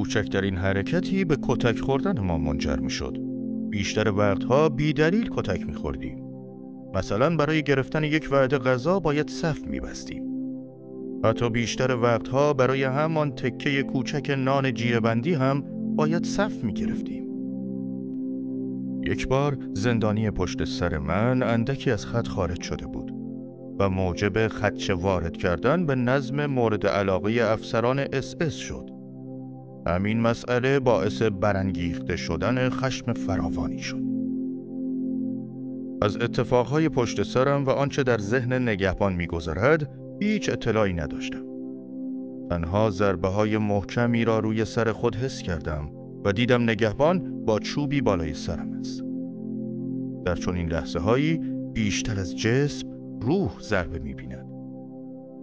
کوچکترین حرکتی به کتک خوردن ما منجر می شد. بیشتر وقتها بی دلیل کتک می خوردیم. مثلا برای گرفتن یک وعده غذا باید صف می بستیم. حتی بیشتر وقتها برای همان تکه کوچک نان جیره‌بندی هم باید صف می گرفتیم. یک بار زندانی پشت سر من اندکی از خط خارج شده بود و موجب خدشه وارد کردن به نظم مورد علاقه افسران اس شد. همین مسئله باعث برانگیخته شدن خشم فراوانی شد. از اتفاقهای پشت سرم و آنچه در ذهن نگهبان می‌گذرد هیچ اطلاعی نداشتم. تنها ضربه‌های محکمی را روی سر خود حس کردم و دیدم نگهبان با چوبی بالای سرم است. در چنین لحظه‌هایی بیشتر از جسم روح ضربه می‌بیند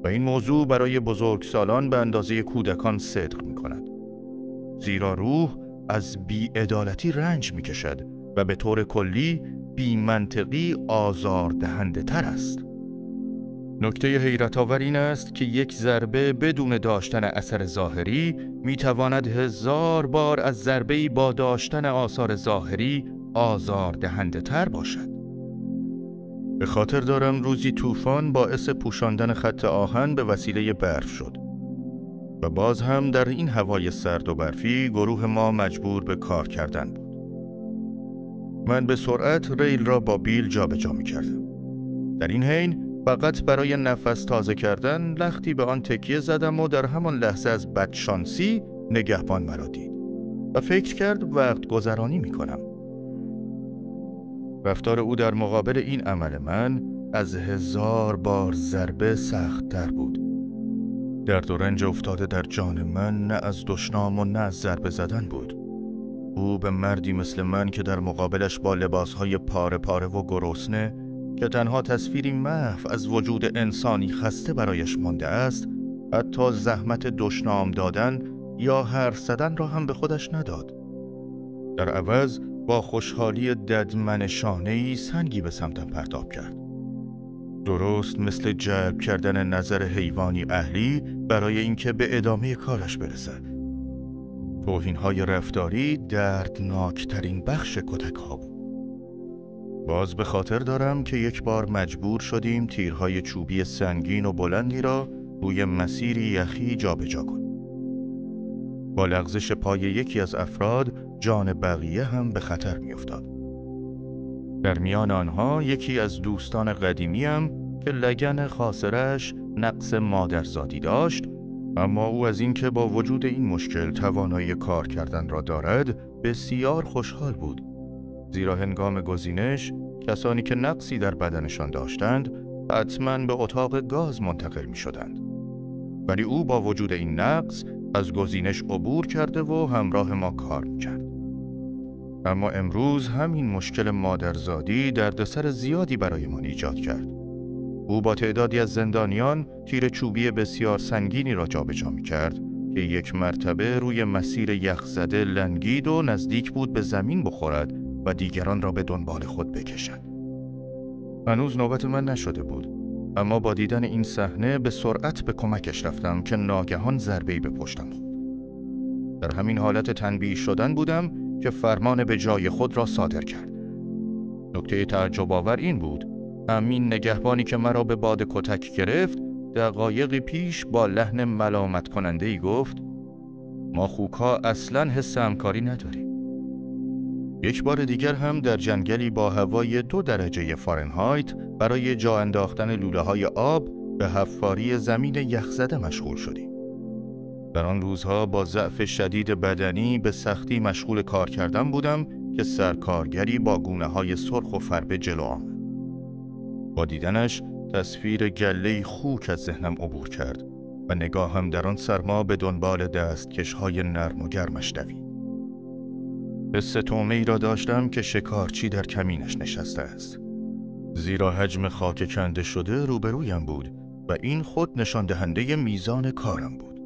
و این موضوع برای بزرگسالان به اندازه کودکان صدق می‌کند. زیرا روح از بی‌عدالتی رنج می‌کشد و به طور کلی بی‌منطقی آزاردهنده تر است. نکته حیرت آور این است که یک ضربه بدون داشتن اثر ظاهری می‌تواند 1000 بار از ضربه‌ای با داشتن آثار ظاهری آزاردهنده تر باشد. به خاطر دارم روزی طوفان باعث پوشاندن خط آهن به وسیله برف شد و باز هم در این هوای سرد و برفی گروه ما مجبور به کار کردن بود. من به سرعت ریل را با بیل جابجا می‌کردم. در این حین فقط برای نفس تازه کردن لختی به آن تکیه زدم و در همان لحظه از بدشانسی نگهبان مرا دید و فکر کرد وقت گذرانی می‌کنم. رفتار او در مقابل این عمل من از 1000 بار ضربه سخت‌تر بود. درد و رنج افتاده در جان من نه از دشنام و نه از ضربه زدن بود. او به مردی مثل من که در مقابلش با لباسهای پاره پاره و گرسنه که تنها تصویری محو از وجود انسانی خسته برایش مانده است، حتی زحمت دشنام دادن یا حرف زدن را هم به خودش نداد. در عوض با خوشحالی ددمنشانه‌ای سنگی به سمتم پرتاب کرد. درست مثل جلب کردن نظر حیوانی اهلی برای اینکه به ادامه کارش برسد. توهین‌های رفتاری دردناکترین بخش کتک‌ها بود. باز به خاطر دارم که یک بار مجبور شدیم تیرهای چوبی سنگین و بلندی را روی مسیری یخی جابجا کنیم. با لغزش پای یکی از افراد جان بقیه هم به خطر می‌افتاد. در میان آنها یکی از دوستان قدیمیم که لگن خاصرش نقص مادرزادی داشت، اما او از اینکه با وجود این مشکل توانایی کار کردن را دارد بسیار خوشحال بود. زیرا هنگام گزینش کسانی که نقصی در بدنشان داشتند حتماً به اتاق گاز منتقل می شدند. ولی او با وجود این نقص از گزینش عبور کرده و همراه ما کار می کرد. اما امروز همین مشکل مادرزادی دردسر زیادی برایمان ایجاد کرد. او با تعدادی از زندانیان تیر چوبی بسیار سنگینی را جابجا می کرد که یک مرتبه روی مسیر یخزده لنگید و نزدیک بود به زمین بخورد و دیگران را به دنبال خود بکشد. هنوز نوبت من نشده بود، اما با دیدن این صحنه به سرعت به کمکش رفتم که ناگهان ضربه‌ای به پشتم خورد. در همین حالت تنبیه شدن بودم که فرمان به جای خود را صادر کرد. نکته تعجب آور این بود همین نگهبانی که مرا به باد کتک گرفت دقایقی پیش با لحن ملامت کننده‌ای گفت ما خوک‌ها اصلاً حس همکاری نداریم. یک بار دیگر هم در جنگلی با هوای 2 درجه فارنهایت برای جا انداختن لوله‌های آب به حفاری زمین یخزده مشغول شدیم. در آن روزها با ضعف شدید بدنی به سختی مشغول کار کردن بودم که سرکارگری با گونه‌های سرخ و فربه جلو آمد. با دیدنش تصویر گله‌ای خوک از ذهنم عبور کرد و نگاهم در آن سرما به دنبال دستکش‌های نرم و گرمش دوید. حس طعمه‌ای را داشتم که شکارچی در کمینش نشسته است. زیرا حجم خاک کنده شده روبرویم بود و این خود نشان دهنده میزان کارم بود.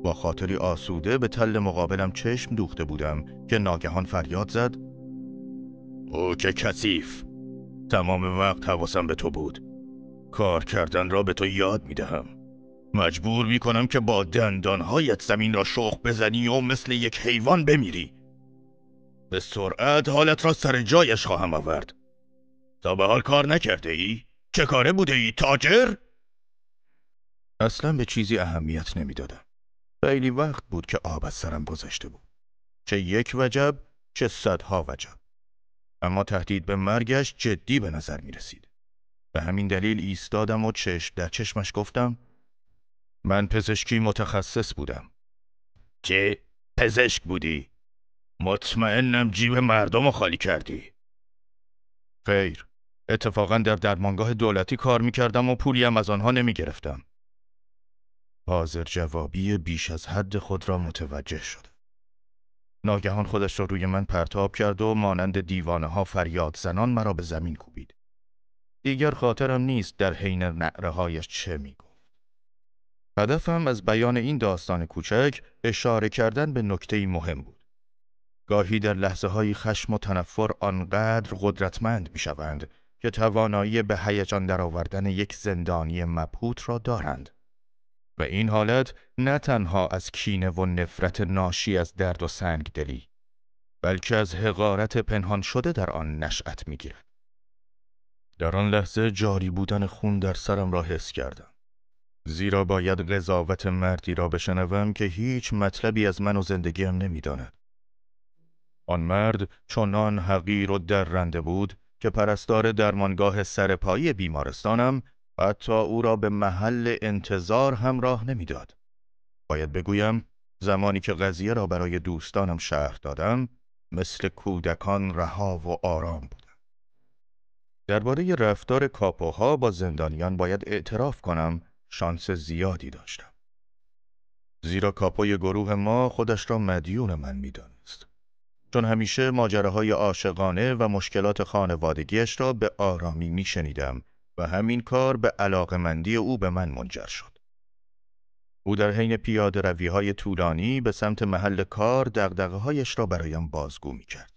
با خاطری آسوده به تل مقابلم چشم دوخته بودم که ناگهان فریاد زد او که کثیف، تمام وقت حواسم به تو بود. کار کردن را به تو یاد میدهم. مجبور میکنم که با دندانهایت زمین را شخ بزنی و مثل یک حیوان بمیری. به سرعت حالت را سر جایش خواهم آورد. تا به حال کار نکرده ای؟ چه کاره بوده ای تاجر؟ اصلا به چیزی اهمیت نمیدادم. خیلی وقت بود که آب از سرم گذشته بود. چه یک وجب چه صدها وجب. اما تهدید به مرگش جدی به نظر می رسید. به همین دلیل ایستادم و چشم در چشمش گفتم: من پزشکی متخصص بودم. چه؟ پزشک بودی؟ مطمئنم جیب مردم رو خالی کردی. خیر، اتفاقا در درمانگاه دولتی کار می کردم و پولی هم از آنها نمی گرفتم. حاضر جوابی بیش از حد خود را متوجه شد. ناگهان خودش را روی من پرتاب کرد و مانند دیوانه ها فریاد زنان مرا به زمین کوبید. دیگر خاطرم نیست در حین نعره‌هایش چه میگفت. هدفم از بیان این داستان کوچک اشاره کردن به نکته‌ای مهم بود. گاهی در لحظه‌های خشم و تنفر آنقدر قدرتمند می‌شوند که توانایی به هیجان درآوردن یک زندانی مبهوت را دارند. و این حالت نه تنها از کینه و نفرت ناشی از درد و سنگدلی، بلکه از حقارت پنهان شده در آن نشأت می‌گیرد. در آن لحظه جاری بودن خون در سرم را حس کردم. زیرا باید قضاوت مردی را بشنوم که هیچ مطلبی از من و زندگیم نمی‌داند. آن مرد چنان حقیر و درنده بود که پرستار درمانگاه سرپایی بیمارستانم حتی او را به محل انتظار هم راه نمی‌داد. باید بگویم زمانی که قضیه را برای دوستانم شرح دادم، مثل کودکان رها و آرام بودم. درباره رفتار کاپوها با زندانیان باید اعتراف کنم شانس زیادی داشتم. زیرا کاپوی گروه ما خودش را مدیون من می‌دانست. چون همیشه ماجراهای عاشقانه و مشکلات خانوادگیش را به آرامی می‌شنیدم و همین کار به علاقه‌مندی او به من منجر شد. او در حین پیاده روی‌های طولانی به سمت محل کار دغدغه‌هایش را برایم بازگو می‌کرد.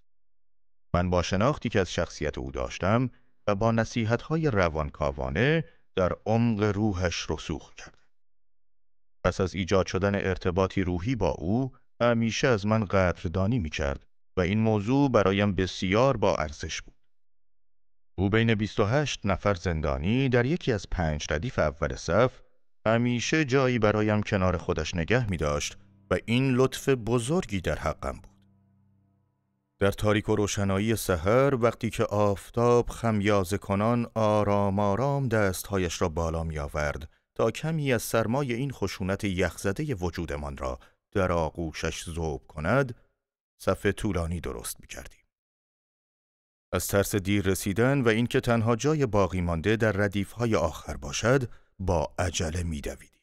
من با شناختی که از شخصیت او داشتم و با نصیحت‌های روانکاوانه در عمق روحش رسوخ کردم. پس از ایجاد شدن ارتباطی روحی با او، همیشه از من قدردانی می‌کرد و این موضوع برایم بسیار با ارزش بود. او بین 28 نفر زندانی در یکی از 5 ردیف اول صف همیشه جایی برایم کنار خودش نگه می‌داشت و این لطف بزرگی در حقم بود. در تاریک و روشنایی سحر وقتی که آفتاب خمیازه کنان آرام آرام دستهایش را بالا می آورد تا کمی از سرمای این خشونت یخزده وجودمان را در آغوشش ذوب کند، صف طولانی درست می کردیم. از ترس دیر رسیدن و اینکه تنها جای باقی مانده در ردیف‌های آخر باشد، با عجله می دویدیم.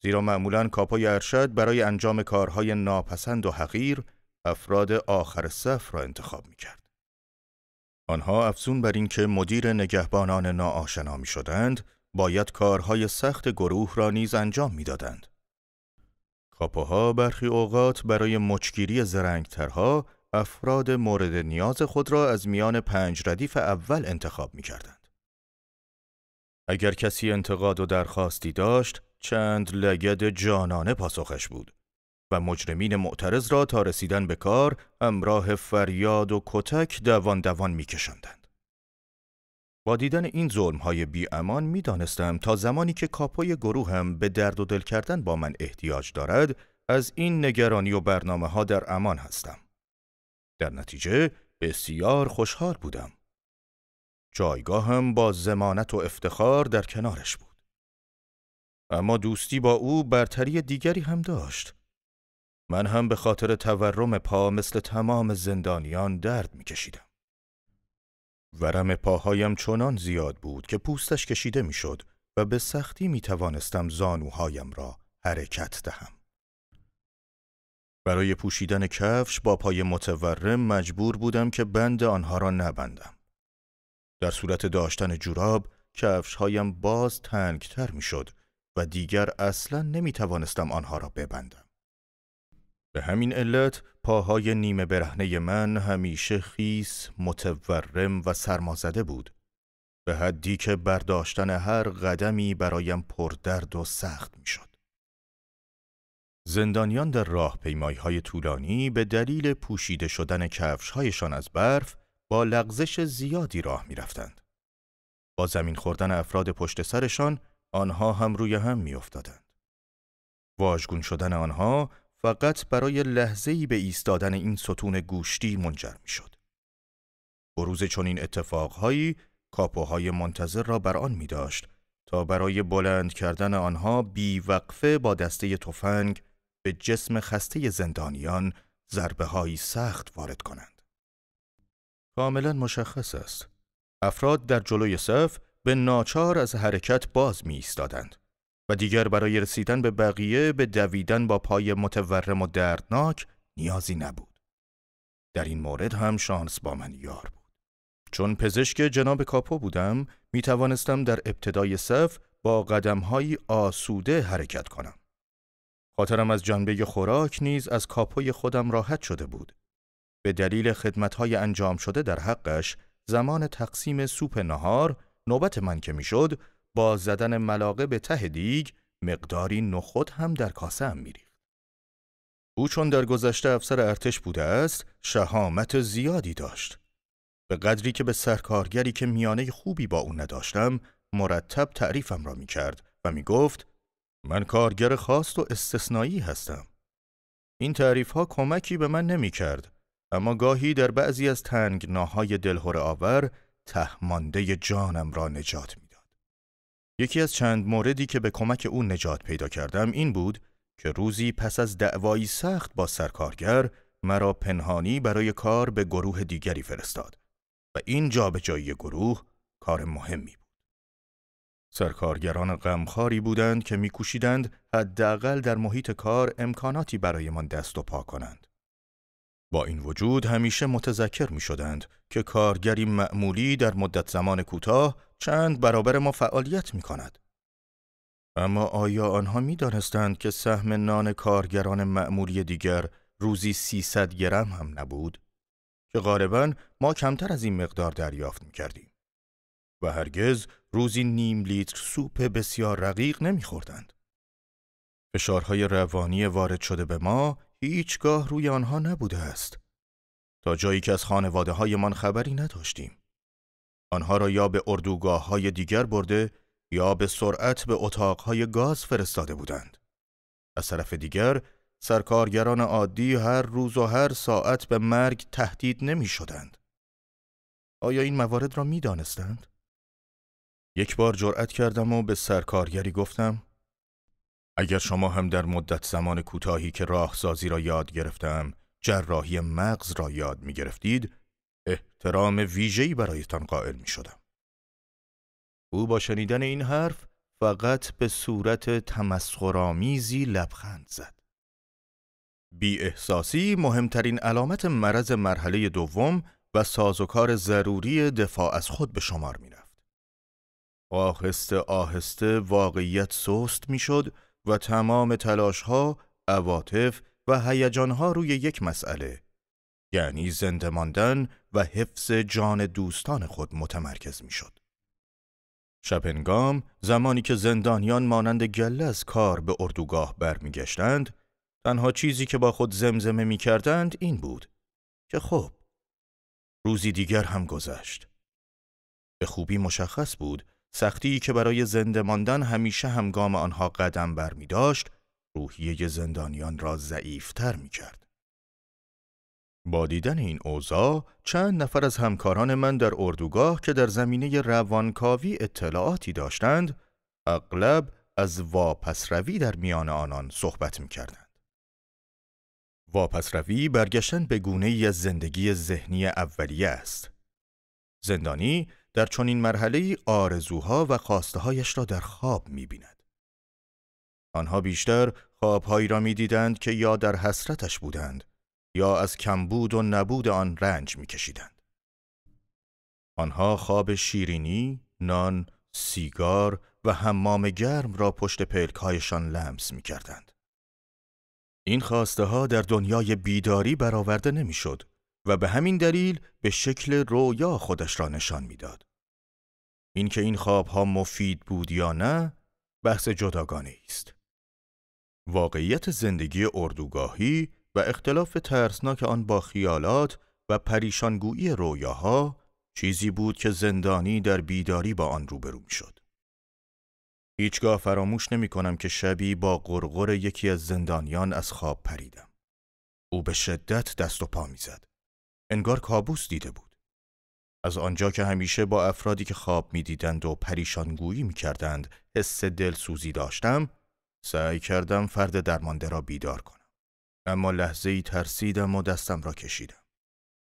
زیرا معمولاً کاپوی ارشد برای انجام کارهای ناپسند و حقیر افراد آخر صف را انتخاب می کرد. آنها افزون بر این که مدیر نگهبانان ناآشنا می شدند، باید کارهای سخت گروه را نیز انجام می دادند. کاپوها برخی اوقات برای مچگیری زرنگترها افراد مورد نیاز خود را از میان 5 ردیف اول انتخاب می کردند. اگر کسی انتقاد و درخواستی داشت، چند لگد جانانه پاسخش بود و مجرمین معترض را تا رسیدن به کار همراه فریاد و کتک دوان می کشندند. با دیدن این ظلم‌های بی امان می دانستم تا زمانی که کاپوی گروهم به درد و دل کردن با من احتیاج دارد، از این نگرانی و برنامه‌ها در امان هستم. در نتیجه بسیار خوشحال بودم. جایگاهم با ضمانت و افتخار در کنارش بود. اما دوستی با او برتری دیگری هم داشت. من هم به خاطر تورم پا مثل تمام زندانیان درد می کشیدم. ورم پاهایم چنان زیاد بود که پوستش کشیده می شد و به سختی می توانستم زانوهایم را حرکت دهم. برای پوشیدن کفش با پای متورم مجبور بودم که بند آنها را نبندم. در صورت داشتن جوراب کفشهایم باز تنگتر می شد و دیگر اصلاً نمی توانستم آنها را ببندم. به همین علت پاهای نیمه برهنه من همیشه خیس، متورم و سرمازده بود به حدی که برداشتن هر قدمی برایم پردرد و سخت میشد. زندانیان در راهپیمایی‌های طولانی به دلیل پوشیده شدن کفش‌هایشان از برف با لغزش زیادی راه می‌رفتند. با زمین خوردن افراد پشت سرشان، آنها هم روی هم می‌افتادند. واژگون شدن آنها فقط برای لحظه‌ای به ایستادن این ستون گوشتی منجر می‌شد. بروز چنین اتفاقهایی کاپوهای منتظر را بر آن می‌داشت تا برای بلند کردن آنها بی‌وقفه با دسته تفنگ به جسم خسته زندانیان ضربه‌هایی سخت وارد کنند. کاملا مشخص است. افراد در جلوی صف به ناچار از حرکت باز می ایستادند و دیگر برای رسیدن به بقیه به دویدن با پای متورم و دردناک نیازی نبود. در این مورد هم شانس با من یار بود. چون پزشک جناب کاپو بودم، می توانستم در ابتدای صف با قدم‌هایی آسوده حرکت کنم. خاطرم از جنبه خوراک نیز از کاپوی خودم راحت شده بود. به دلیل خدمت‌های انجام شده در حقش، زمان تقسیم سوپ نهار، نوبت من که میشد، با زدن ملاقه به ته دیگ، مقداری نخود هم در کاسه ام میریخت. او چون در گذشته افسر ارتش بوده است، شهامت زیادی داشت. به قدری که به سرکارگری که میانه خوبی با او نداشتم، مرتب تعریفم را میکرد و میگفت من کارگر خاص و استثنایی هستم. این تعریف‌ها کمکی به من نمی‌کرد، اما گاهی در بعضی از تنگناهای دلهره آور تهمانده جانم را نجات می‌داد. یکی از چند موردی که به کمک او نجات پیدا کردم این بود که روزی پس از دعوایی سخت با سرکارگر مرا پنهانی برای کار به گروه دیگری فرستاد و این جابجایی گروه کار مهمی بود. سرکارگران غمخواری بودند که می‌کوشیدند حداقل در محیط کار امکاناتی برایمان دست و پا کنند. با این وجود همیشه متذکر می‌شدند که کارگری معمولی در مدت زمان کوتاه چند برابر ما فعالیت می‌کند. اما آیا آنها می‌دانستند که سهم نان کارگران معمولی دیگر روزی 300 گرم هم نبود؟ که غالباً ما کمتر از این مقدار دریافت می‌کردیم. و هرگز روزی نیم لیتر سوپ بسیار رقیق نمی‌خوردند. فشارهای روانی وارد شده به ما هیچگاه روی آنها نبوده است. تا جایی که از خانواده‌هایمان خبری نداشتیم. آنها را یا به اردوگاه‌های دیگر برده یا به سرعت به اتاق‌های گاز فرستاده بودند. از طرف دیگر سرکارگران عادی هر روز و هر ساعت به مرگ تهدید نمی‌شدند. آیا این موارد را می‌دانستند؟ یک بار جرأت کردم و به سرکارگری گفتم اگر شما هم در مدت زمان کوتاهی که راهسازی را یاد گرفتم جراحی مغز را یاد می گرفتید احترام ویژه‌ای برایتان قائل می شدم. او با شنیدن این حرف فقط به صورت تمسخرآمیزی لبخند زد. بی احساسی مهمترین علامت مرض مرحله دوم و سازوکار ضروری دفاع از خود به شمار می رفت. آهسته آهسته واقعیت سست می شد و تمام تلاش‌ها، عواطف و هیجان‌ها روی یک مسئله، یعنی زنده ماندن و حفظ جان دوستان خود متمرکز می شد. شبنگام زمانی که زندانیان مانند گله از کار به اردوگاه برمیگشتند، تنها چیزی که با خود زمزمه می کردند این بود که خب، روزی دیگر هم گذشت. به خوبی مشخص بود سختی که برای زنده ماندن همیشه همگام آنها قدم برمی داشت، روحیه زندانیان را ضعیفتر می کرد. با دیدن این اوضاع، چند نفر از همکاران من در اردوگاه که در زمینه روانکاوی اطلاعاتی داشتند، اغلب از واپسروی در میان آنان صحبت می کردند. واپسروی برگشتن به گونه‌ای از زندگی ذهنی اولیه است. زندانی در چنین مرحله‌ای آرزوها و خواسته‌هایش را در خواب می‌بیند. آنها بیشتر خواب‌هایی را می‌دیدند که یا در حسرتش بودند یا از کمبود و نبود آن رنج می‌کشیدند. آنها خواب شیرینی، نان، سیگار و حمام گرم را پشت پلک‌هایشان لمس می‌کردند. این خواسته‌ها در دنیای بیداری برآورده نمی‌شد و به همین دلیل به شکل رویا خودش را نشان می‌داد. اینکه این خوابها مفید بود یا نه، بحث جداگانه است. واقعیت زندگی اردوگاهی و اختلاف ترسناک آن با خیالات و پریشانگویی رویاها چیزی بود که زندانی در بیداری با آن روبرو می‌شد. هیچگاه فراموش نمی‌کنم که شبی با غرغر یکی از زندانیان از خواب پریدم. او به شدت دست و پا می‌زد. انگار کابوس دیده بود. از آنجا که همیشه با افرادی که خواب می‌دیدند و پریشانگویی می‌کردند حس دلسوزی داشتم، سعی کردم فرد درمانده را بیدار کنم. اما لحظه‌ای ترسیدم و دستم را کشیدم.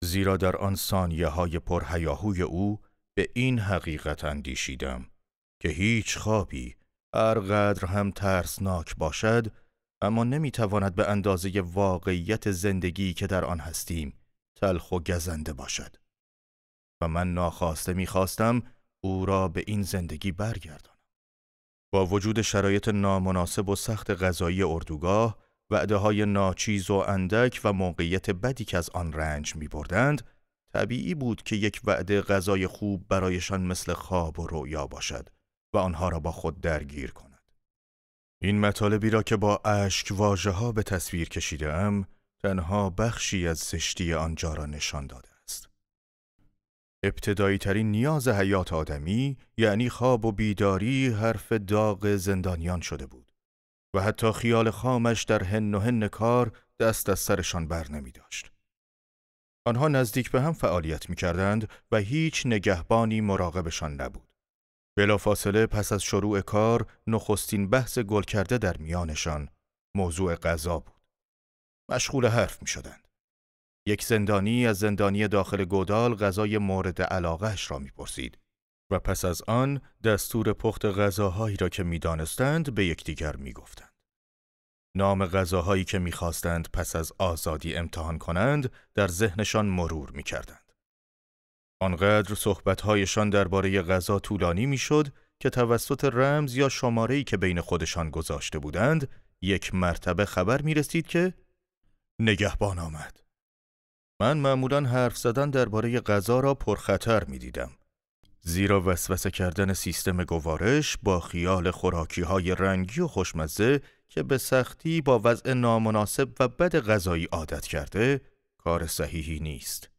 زیرا در آن ثانیه‌های پرهیاهوی او به این حقیقت اندیشیدم که هیچ خوابی هرقدر هم ترسناک باشد، اما نمیتواند به اندازه واقعیت زندگی که در آن هستیم تلخ و گزنده باشد. و من ناخواسته میخواستم او را به این زندگی برگردانم. با وجود شرایط نامناسب و سخت غذایی اردوگاه، وعده‌های ناچیز و اندک و موقعیت بدی که از آن رنج می‌بردند، طبیعی بود که یک وعده غذای خوب برایشان مثل خواب و رؤیا باشد و آنها را با خود درگیر کند. این مطالبی را که با اشک واژه‌ها به تصویر کشیده‌ام، تنها بخشی از زشتی آنجا را نشان داده است. ابتدایی ترین نیاز حیات آدمی، یعنی خواب و بیداری، حرف داغ زندانیان شده بود و حتی خیال خامش در هن و هن کار دست از سرشان بر نمی داشت. آنها نزدیک به هم فعالیت می کردند و هیچ نگهبانی مراقبشان نبود. بلافاصله پس از شروع کار، نخستین بحث گل کرده در میانشان موضوع غذا بود. مشغول حرف می شدند. یک زندانی از زندانی داخل گودال غذای مورد علاقه‌اش را می پرسید و پس از آن دستور پخت غذاهایی را که می دانستند به یکدیگر می گفتند. نام غذاهایی که می خواستند پس از آزادی امتحان کنند در ذهنشان مرور می کردند. آنقدر صحبت‌هایشان درباره غذا طولانی می شد که توسط رمز یا شماره‌ای که بین خودشان گذاشته بودند، یک مرتبه خبر می رسید که نگهبان آمد. من معمولاً حرف زدن درباره غذا را پرخطر می دیدم. زیرا وسوسه کردن سیستم گوارش با خیال خوراکی‌های رنگی و خوشمزه که به سختی با وضع نامناسب و بد غذایی عادت کرده، کار صحیحی نیست.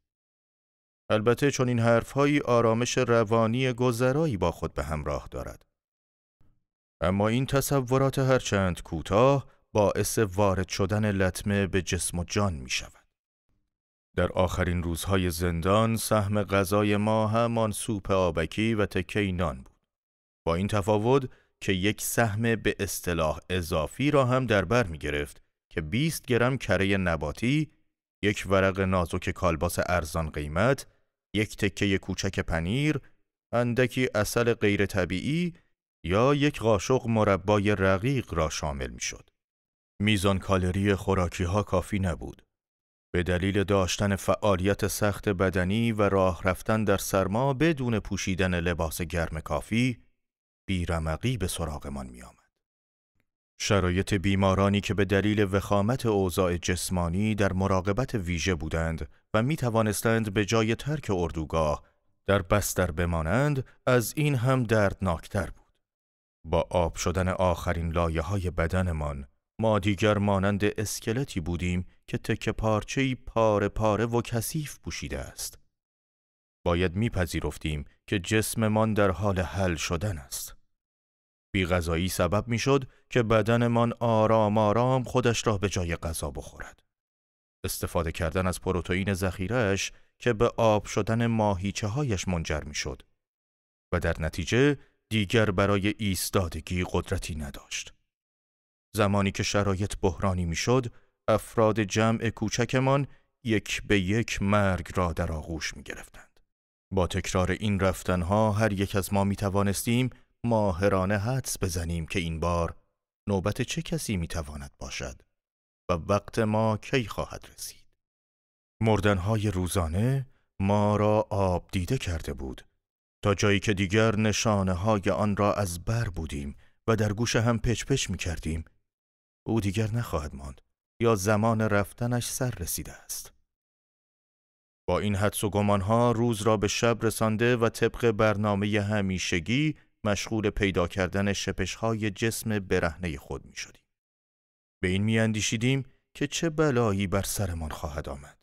البته چون این حرف‌هایی آرامش روانی گذرایی با خود به همراه دارد. اما این تصورات هرچند کوتاه باعث وارد شدن لطمه به جسم و جان می شود. در آخرین روزهای زندان سهم غذای ما همان سوپ آبکی و تکه نان بود. با این تفاوت که یک سهم به اصطلاح اضافی را هم در بر می گرفت که 20 گرم کره نباتی، یک ورق نازک کالباس ارزان قیمت، یک تکه کوچک پنیر، اندکی عسل غیر طبیعی یا یک قاشق مربای رقیق را شامل می شد. میزان کالری خوراکی ها کافی نبود. به دلیل داشتن فعالیت سخت بدنی و راه رفتن در سرما بدون پوشیدن لباس گرم کافی، بیرمقی به سراغمان می آمد. شرایط بیمارانی که به دلیل وخامت اوضاع جسمانی در مراقبت ویژه بودند و می توانستند به جای ترک اردوگاه در بستر بمانند، از این هم دردناکتر بود. با آب شدن آخرین لایه‌های بدنمان، ما دیگر مانند اسکلتی بودیم که تکه پارچه‌ای پاره پاره و کثیف پوشیده است. باید میپذیرفتیم که جسممان در حال حل شدن است. بی‌غذایی سبب میشد که بدنمان آرام آرام خودش را به جای غذا بخورد. استفاده کردن از پروتئین ذخیره‌اش که به آب شدن ماهیچه‌هایش منجر میشد و در نتیجه دیگر برای ایستادگی قدرتی نداشت. زمانی که شرایط بحرانی میشد، افراد جمع کوچکمان یک به یک مرگ را در آغوش می گرفتند. با تکرار این رفتنها هر یک از ما می توانستیم ماهرانه حدس بزنیم که این بار نوبت چه کسی می تواند باشد و وقت ما کی خواهد رسید. مردنهای روزانه ما را آب دیده کرده بود تا جایی که دیگر نشانه های آن را از بر بودیم و در گوش هم پچ پچ می کردیم. او دیگر نخواهد ماند یا زمان رفتنش سر رسیده است. با این حدس و گمانها روز را به شب رسانده و طبق برنامه همیشگی مشغول پیدا کردن شپش‌های جسم برهنه خود می شدیم. به این می اندیشیدیم که چه بلایی بر سرمان خواهد آمد.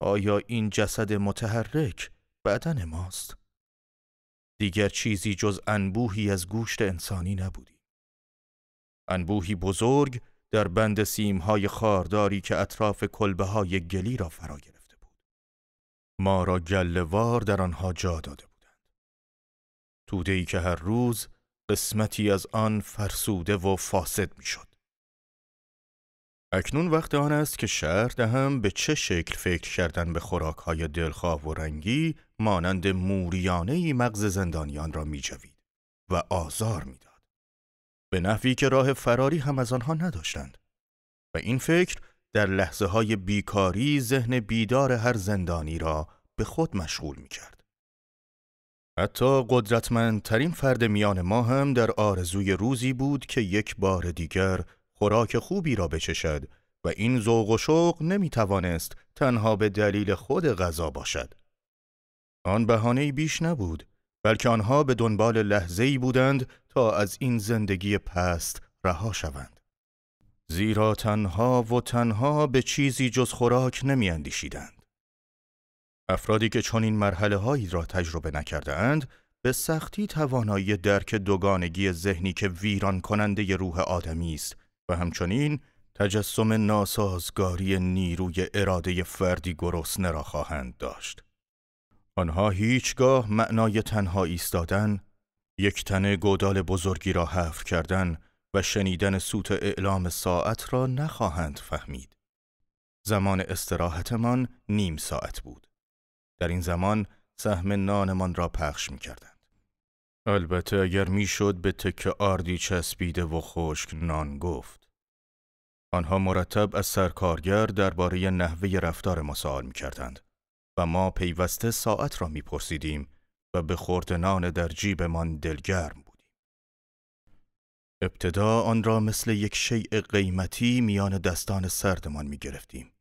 آیا این جسد متحرک بدن ماست؟ دیگر چیزی جز انبوهی از گوشت انسانی نبودیم. انبوهی بزرگ در بند سیمهای خارداری که اطراف کلبه‌های گلی را فرا گرفته بود. ما را گله‌وار در آنها جا داده بودند. توده‌ای که هر روز قسمتی از آن فرسوده و فاسد می‌شد. اکنون وقت آن است که شرح دهم به چه شکل فکر کردن به خوراک‌های دلخواه و رنگی مانند موریانه‌ای مغز زندانیان را می‌جوید و آزار می‌داد. به نحوی که راه فراری هم از آنها نداشتند. و این فکر در لحظه‌های بیکاری ذهن بیدار هر زندانی را به خود مشغول می‌کرد. حتی قدرتمندترین فرد میان ما هم در آرزوی روزی بود که یک بار دیگر خوراک خوبی را بچشد و این ذوق و شوق نمی‌توانست تنها به دلیل خود غذا باشد. آن بهانه‌ای بیش نبود، بلکه آنها به دنبال لحظه‌ای بودند تا از این زندگی پست رها شوند. زیرا تنها و تنها به چیزی جز خوراک نمی‌اندیشیدند. افرادی که چنین مرحله‌هایی را تجربه نکرده‌اند، به سختی توانایی درک دوگانگی ذهنی که ویران کننده روح آدمی است و همچنین تجسم ناسازگاری نیروی اراده فردی گرسنه را خواهند داشت. آنها هیچگاه معنای تنها ایستادن، یک تنه گودال بزرگی را حفر کردن و شنیدن سوت اعلام ساعت را نخواهند فهمید. زمان استراحتمان 1/2 ساعت بود. در این زمان سهم نانمان را پخش می‌کردند. البته اگر میشد به تکه آردی چسبیده و خشک نان گفت. آنها مرتب از سرکارگر درباره نحوه رفتار ما سوال می‌کردند و ما پیوسته ساعت را می‌پرسیدیم و به خورد نان در جیبمان دلگرم بودیم. ابتدا آن را مثل یک شیء قیمتی میان دستان سردمان می‌گرفتیم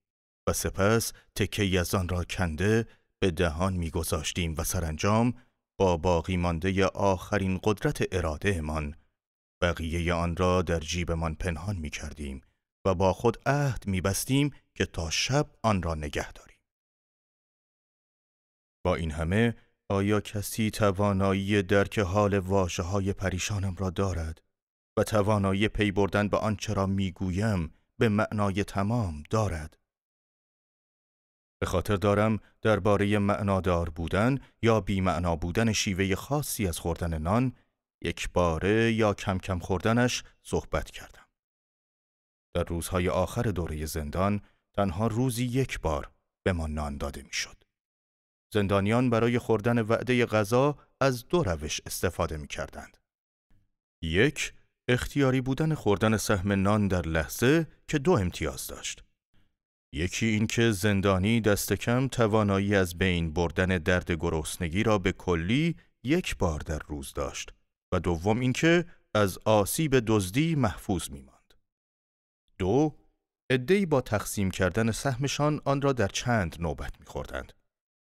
و سپس تکه‌ای از آن را کنده به دهان می‌گذاشتیم و سرانجام با باقی مانده آخرین قدرت اراده من بقیه آن را در جیبمان پنهان می‌کردیم و با خود عهد می‌بستیم که تا شب آن را نگه داریم. با این همه آیا کسی توانایی درک حال واژه‌های پریشانم را دارد و توانایی پی بردن به آنچه را میگویم به معنای تمام دارد؟ به خاطر دارم درباره معنادار بودن یا بی‌معنا بودن شیوه خاصی از خوردن نان، یک باره یا کم کم خوردنش صحبت کردم. در روزهای آخر دوره زندان تنها روزی 1 بار به ما نان داده میشد. زندانیان برای خوردن وعده غذا از 2 روش استفاده می‌کردند. 1. اختیاری بودن خوردن سهم نان در لحظه که 2 امتیاز داشت. یکی این که زندانی دست کم توانایی از بین بردن درد گرسنگی را به کلی 1 بار در روز داشت و دوم این که از آسیب دزدی محفوظ می‌ماند. 2. عده‌ای با تقسیم کردن سهمشان آن را در چند نوبت می‌خوردند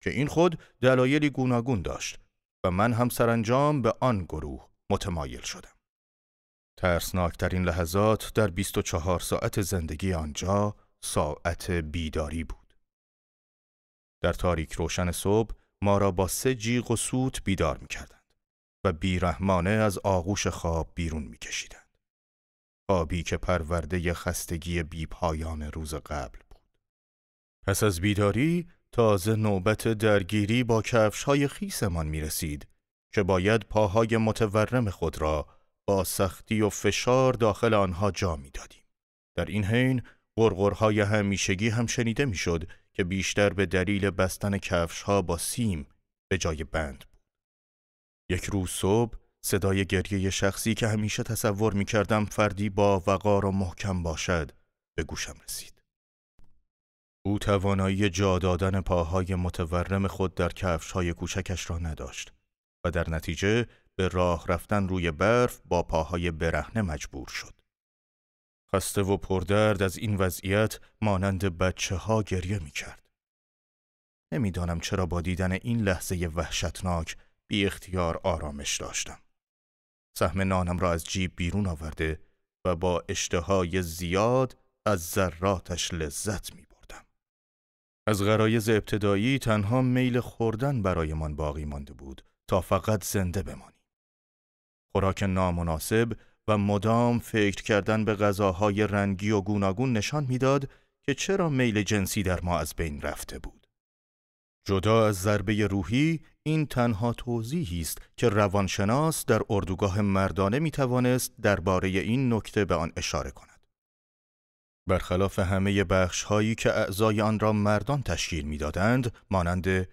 که این خود دلایلی گوناگون داشت و من هم سرانجام به آن گروه متمایل شدم. ترسناکترین لحظات در 24 ساعت زندگی آنجا ساعت بیداری بود. در تاریک روشن صبح ما را با 3 جیغ و سوت بیدار می‌کردند و بیرحمانه از آغوش خواب بیرون می‌کشیدند. خوابی که پرورده خستگی بی‌پایان روز قبل بود. پس از بیداری تازه نوبت درگیری با کفش‌های خیسمان می‌رسید که باید پاهای متورم خود را با سختی و فشار داخل آنها جا می‌دادیم. در این حین غرغرهای همیشگی هم شنیده می‌شد که بیشتر به دلیل بستن کفش‌ها با سیم به جای بند بود. یک روز صبح صدای گریه شخصی که همیشه تصور می‌کردم فردی با وقار و محکم باشد به گوشم رسید. او توانایی جا دادن پاهای متورم خود در کفش‌های کوچکش را نداشت و در نتیجه به راه رفتن روی برف با پاهای برهنه مجبور شد. خسته و پردرد از این وضعیت مانند بچه‌ها گریه می‌کرد. نمیدانم چرا با دیدن این لحظه وحشتناک بی اختیار آرامش داشتم. سهم نانم را از جیب بیرون آورده و با اشتهای زیاد از ذراتش لذت می بردم. از غرایز ابتدایی تنها میل خوردن برایمان باقی مانده بود تا فقط زنده بمانیم. خوراک نامناسب و مدام فکر کردن به غذاهای رنگی و گوناگون نشان میداد که چرا میل جنسی در ما از بین رفته بود. جدا از ضربه روحی، این تنها توضیحی است که روانشناس در اردوگاه مردانه میتوانست درباره این نکته به آن اشاره کند. برخلاف همه بخش‌هایی که اعضای آن را مردان تشکیل میدادند، مانند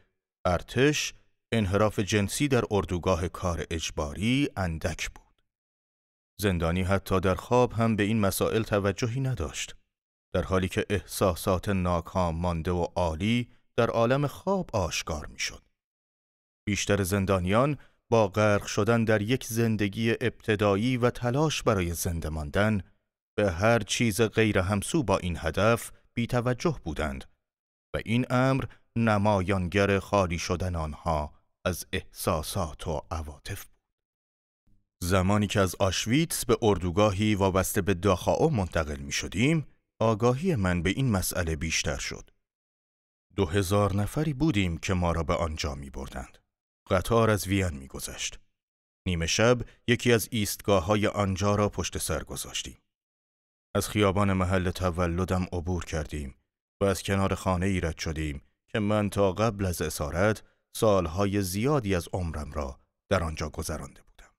ارتش، انحراف جنسی در اردوگاه کار اجباری اندک بود. زندانی حتی در خواب هم به این مسائل توجهی نداشت، در حالی که احساسات ناکام مانده و عالی در عالم خواب آشکار میشد. بیشتر زندانیان با غرق شدن در یک زندگی ابتدایی و تلاش برای زنده ماندن به هر چیز غیر همسو با این هدف بی توجه بودند و این امر نمایانگر خالی شدن آنها از احساسات و عواطف بود. زمانی که از آشویتس به اردوگاهی وابسته به داخائو منتقل می شدیم، آگاهی من به این مسئله بیشتر شد. 2000 نفری بودیم که ما را به آنجا می بردند. قطار از وین می گذشت. نیمه شب یکی از ایستگاه‌های آنجا را پشت سر گذاشتیم. از خیابان محل تولدم عبور کردیم و از کنار خانه‌ای رد شدیم که من تا قبل از اسارت سالهای زیادی از عمرم را در آنجا گذرانده بودم.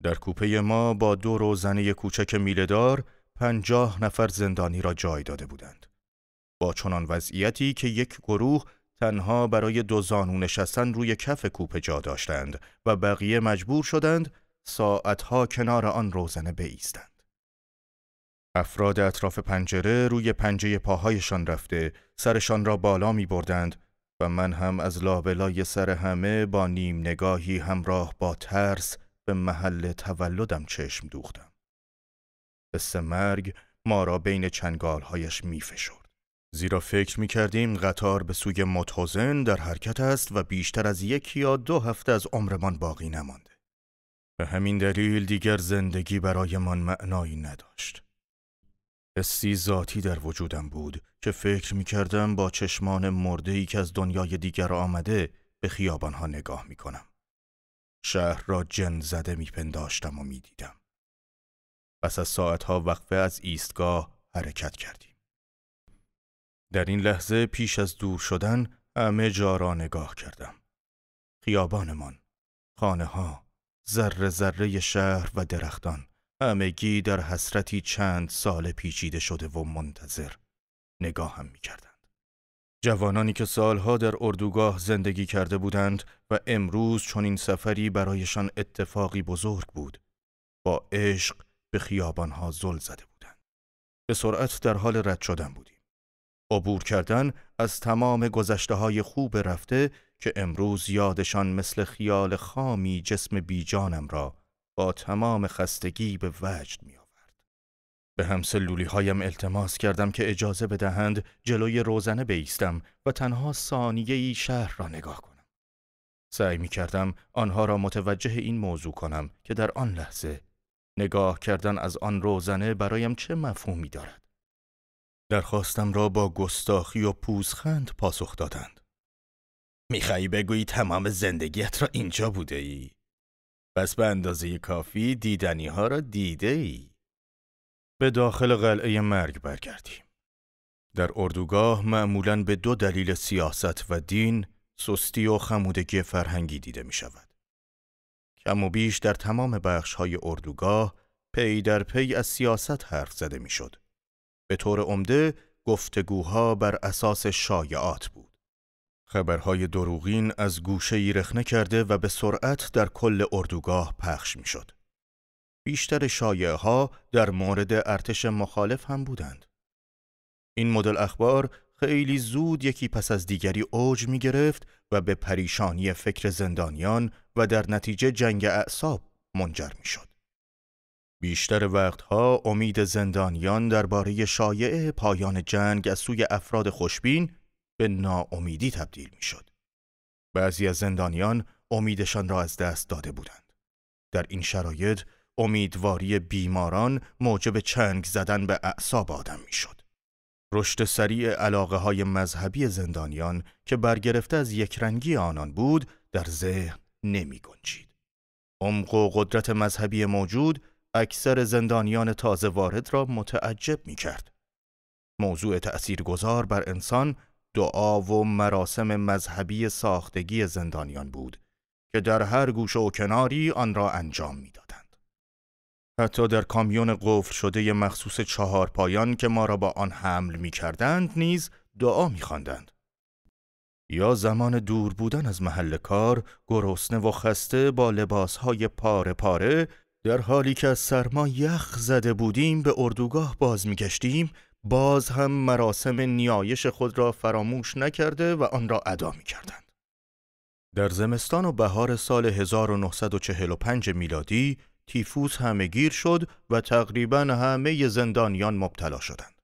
در کوپه ما با 2 روزنه کوچک میله‌دار 50 نفر زندانی را جای داده بودند. با چنان وضعیتی که یک گروه تنها برای 2 زانو نشستن روی کف کوپه جا داشتند و بقیه مجبور شدند ساعتها کنار آن روزنه بایستند. افراد اطراف پنجره روی پنجه پاهایشان رفته سرشان را بالا می بردند و من هم از لابلای سر همه با نیم نگاهی همراه با ترس به محل تولدم چشم دوختم. حس مرگ ما را بین چنگالهایش می فشرد. زیرا فکر می کردیم قطار به سوی متحوزن در حرکت است و بیشتر از 1 یا 2 هفته از عمرمان باقی نمانده. به همین دلیل دیگر زندگی برایمان معنایی نداشت. حسی ذاتی در وجودم بود که فکر می کردم با چشمان مرده‌ای که از دنیای دیگر آمده به خیابانها نگاه می کنم. شهر را جن زده می پنداشتم و می دیدم. پس از ساعتها وقفه از ایستگاه حرکت کردیم. در این لحظه پیش از دور شدن همه جا را نگاه کردم. خیابانمان، خانه‌ها، ذره ذره شهر و درختان، همگی در حسرتی چند سال پیچیده شده و منتظر نگاه هم می کردند. جوانانی که سالها در اردوگاه زندگی کرده بودند و امروز چنین سفری برایشان اتفاقی بزرگ بود، با عشق به خیابانها زل زده بودند. به سرعت در حال رد شدن بودیم. عبور کردن از تمام گذشته‌های خوب رفته که امروز یادشان مثل خیال خامی جسم بیجانم را با تمام خستگی به وجد می آورد. به همسلولی‌هایم التماس کردم که اجازه بدهند جلوی روزنه بایستم و تنها ثانیه‌ای شهر را نگاه کنم. سعی می کردم آنها را متوجه این موضوع کنم که در آن لحظه نگاه کردن از آن روزنه برایم چه مفهومی دارد. درخواستم را با گستاخی و پوزخند پاسخ دادند. میخوایی بگویی تمام زندگیت را اینجا بوده ای؟ پس به اندازه کافی دیدنی ها را دیده ای؟ به داخل قلعه مرگ برگردیم. در اردوگاه معمولاً به 2 دلیل سیاست و دین، سستی و خمودگی فرهنگی دیده می شود. کم و بیش در تمام بخش‌های اردوگاه پی در پی از سیاست حرف زده می شد. به طور عمده گفتگوها بر اساس شایعات بود. خبرهای دروغین از گوشه‌ای رخنه کرده و به سرعت در کل اردوگاه پخش می شد. بیشتر شایعه‌ها در مورد ارتش مخالف هم بودند. این مدل اخبار خیلی زود یکی پس از دیگری اوج می گرفت و به پریشانی فکر زندانیان و در نتیجه جنگ اعصاب منجر می شد. بیشتر وقتها امید زندانیان درباره شایعه پایان جنگ از سوی افراد خوشبین به ناامیدی تبدیل میشد. بعضی از زندانیان امیدشان را از دست داده بودند. در این شرایط امیدواری بیماران موجب چنگ زدن به اعصاب آدم میشد. رشد سریع علاقه‌های مذهبی زندانیان که برگرفته از یکرنگی آنان بود در ذهن نمی گنجید. عمق و قدرت مذهبی موجود اکثر زندانیان تازه وارد را متعجب می کرد. موضوع تأثیرگذار بر انسان دعا و مراسم مذهبی ساختگی زندانیان بود که در هر گوشه و کناری آن را انجام می دادند. حتی در کامیون قفل شده مخصوص 4 پایان که ما را با آن حمل می کردند نیز دعا می خواندند. یا زمان دور بودن از محل کار، گرسنه و خسته با لباسهای پاره پاره، در حالی که از سرما یخ زده بودیم به اردوگاه باز می گشتیم، باز هم مراسم نیایش خود را فراموش نکرده و آن را ادا می کردند. در زمستان و بهار سال 1945 میلادی تیفوس همه‌گیر شد و تقریباً همه زندانیان مبتلا شدند.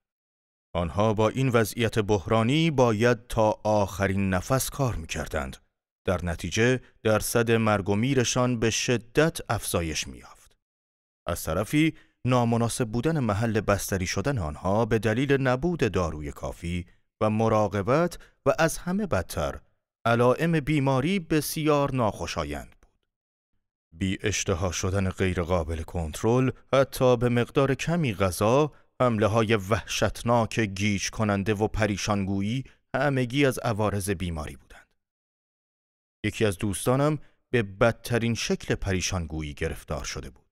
آنها با این وضعیت بحرانی باید تا آخرین نفس کار می‌کردند. در نتیجه درصد مرگ و میرشان به شدت افزایش می‌یافت. از طرفی نامناسب بودن محل بستری شدن آنها به دلیل نبود داروی کافی و مراقبت و از همه بدتر علائم بیماری بسیار ناخوشایند بود. بی اشتها شدن غیر قابل کنترل، حتی به مقدار کمی غذا، حمله‌های وحشتناک گیج کننده و پریشانگویی همگی از عوارض بیماری بودند. یکی از دوستانم به بدترین شکل پریشانگویی گرفتار شده بود.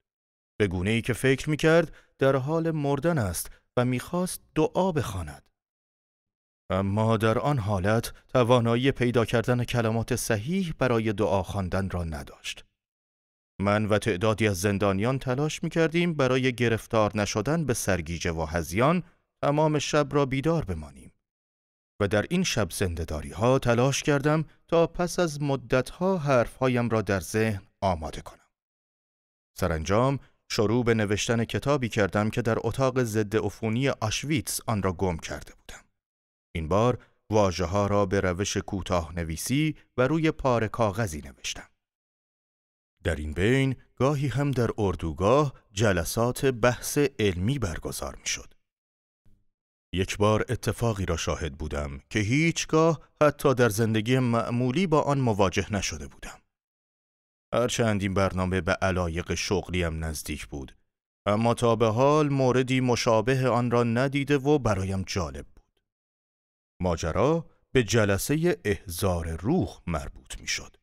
به گونه‌ای که فکر می‌کرد در حال مردن است و می‌خواست دعا بخواند. اما در آن حالت توانایی پیدا کردن کلمات صحیح برای دعا خواندن را نداشت. من و تعدادی از زندانیان تلاش می‌کردیم برای گرفتار نشدن به سرگیجه و هذیان تمام شب را بیدار بمانیم و در این شب زنده‌داری‌ها تلاش کردم تا پس از مدت‌ها حرف‌هایم را در ذهن آماده کنم. سرانجام شروع به نوشتن کتابی کردم که در اتاق ضد عفونی آشویتس آن را گم کرده بودم. این بار واژه‌ها را به روش کوتاه نویسی و روی پاره کاغذی نوشتم. در این بین گاهی هم در اردوگاه جلسات بحث علمی برگزار می شد. یک بار اتفاقی را شاهد بودم که هیچگاه حتی در زندگی معمولی با آن مواجه نشده بودم. هرچند این برنامه به علایق شغلیم نزدیک بود، اما تا به حال موردی مشابه آن را ندیده و برایم جالب بود. ماجرا به جلسه احضار روح مربوط می شد.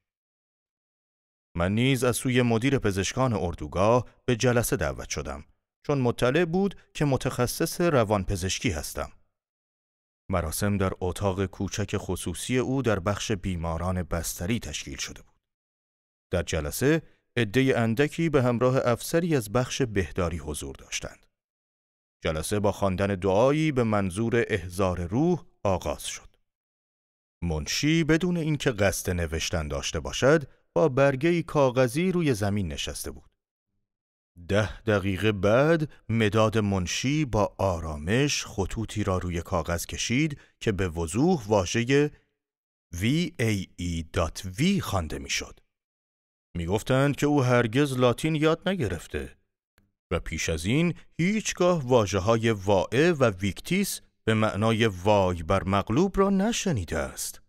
من نیز از سوی مدیر پزشکان اردوگاه به جلسه دعوت شدم، چون مطلع بود که متخصص روانپزشکی هستم. مراسم در اتاق کوچک خصوصی او در بخش بیماران بستری تشکیل شده بود. در جلسه عده اندکی به همراه افسری از بخش بهداری حضور داشتند. جلسه با خواندن دعایی به منظور احضار روح آغاز شد. منشی بدون اینکه قصد نوشتن داشته باشد با برگه‌ای کاغذی روی زمین نشسته بود. 10 دقیقه بعد مداد منشی با آرامش خطوطی را روی کاغذ کشید که به وضوح واژه VAE.V خوانده میشد. میگفتند که او هرگز لاتین یاد نگرفته و پیش از این هیچگاه واژه‌های واعه و ویکتیس به معنای وای بر مغلوب را نشنیده است.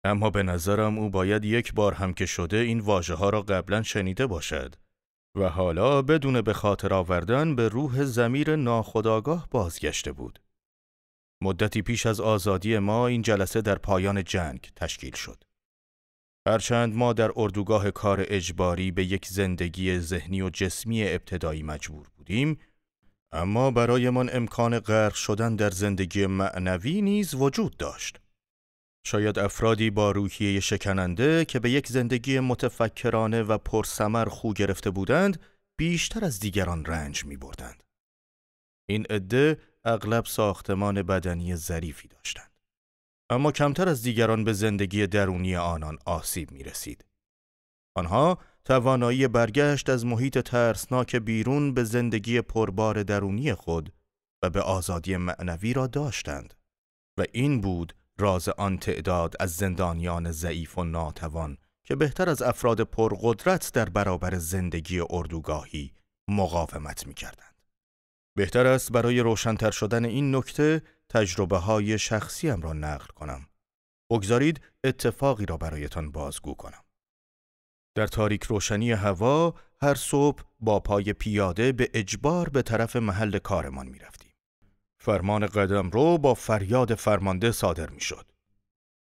اما به نظرم او باید یک بار هم که شده این واژه‌ها را قبلا شنیده باشد و حالا بدون به خاطر آوردن به روح ضمیر ناخودآگاه بازگشته بود. مدتی پیش از آزادی ما این جلسه در پایان جنگ تشکیل شد. هرچند ما در اردوگاه کار اجباری به یک زندگی ذهنی و جسمی ابتدایی مجبور بودیم، اما برایمان امکان غرق شدن در زندگی معنوی نیز وجود داشت. شاید افرادی با روحیه شکننده که به یک زندگی متفکرانه و پرثمر خو گرفته بودند، بیشتر از دیگران رنج می بردند. این عده اغلب ساختمان بدنی ظریفی داشتند، اما کمتر از دیگران به زندگی درونی آنان آسیب می رسید. آنها توانایی برگشت از محیط ترسناک بیرون به زندگی پربار درونی خود و به آزادی معنوی را داشتند و این بود راز آن تعداد از زندانیان ضعیف و ناتوان که بهتر از افراد پرقدرت در برابر زندگی اردوگاهی مقاومت می‌کردند. بهتر است برای روشن‌تر شدن این نکته تجربه‌های شخصیم را نقل کنم. بگذارید اتفاقی را برایتان بازگو کنم. در تاریک روشنی هوا هر صبح با پای پیاده به اجبار به طرف محل کارمان می‌رفتیم. فرمان قدم رو با فریاد فرمانده صادر می‌شد.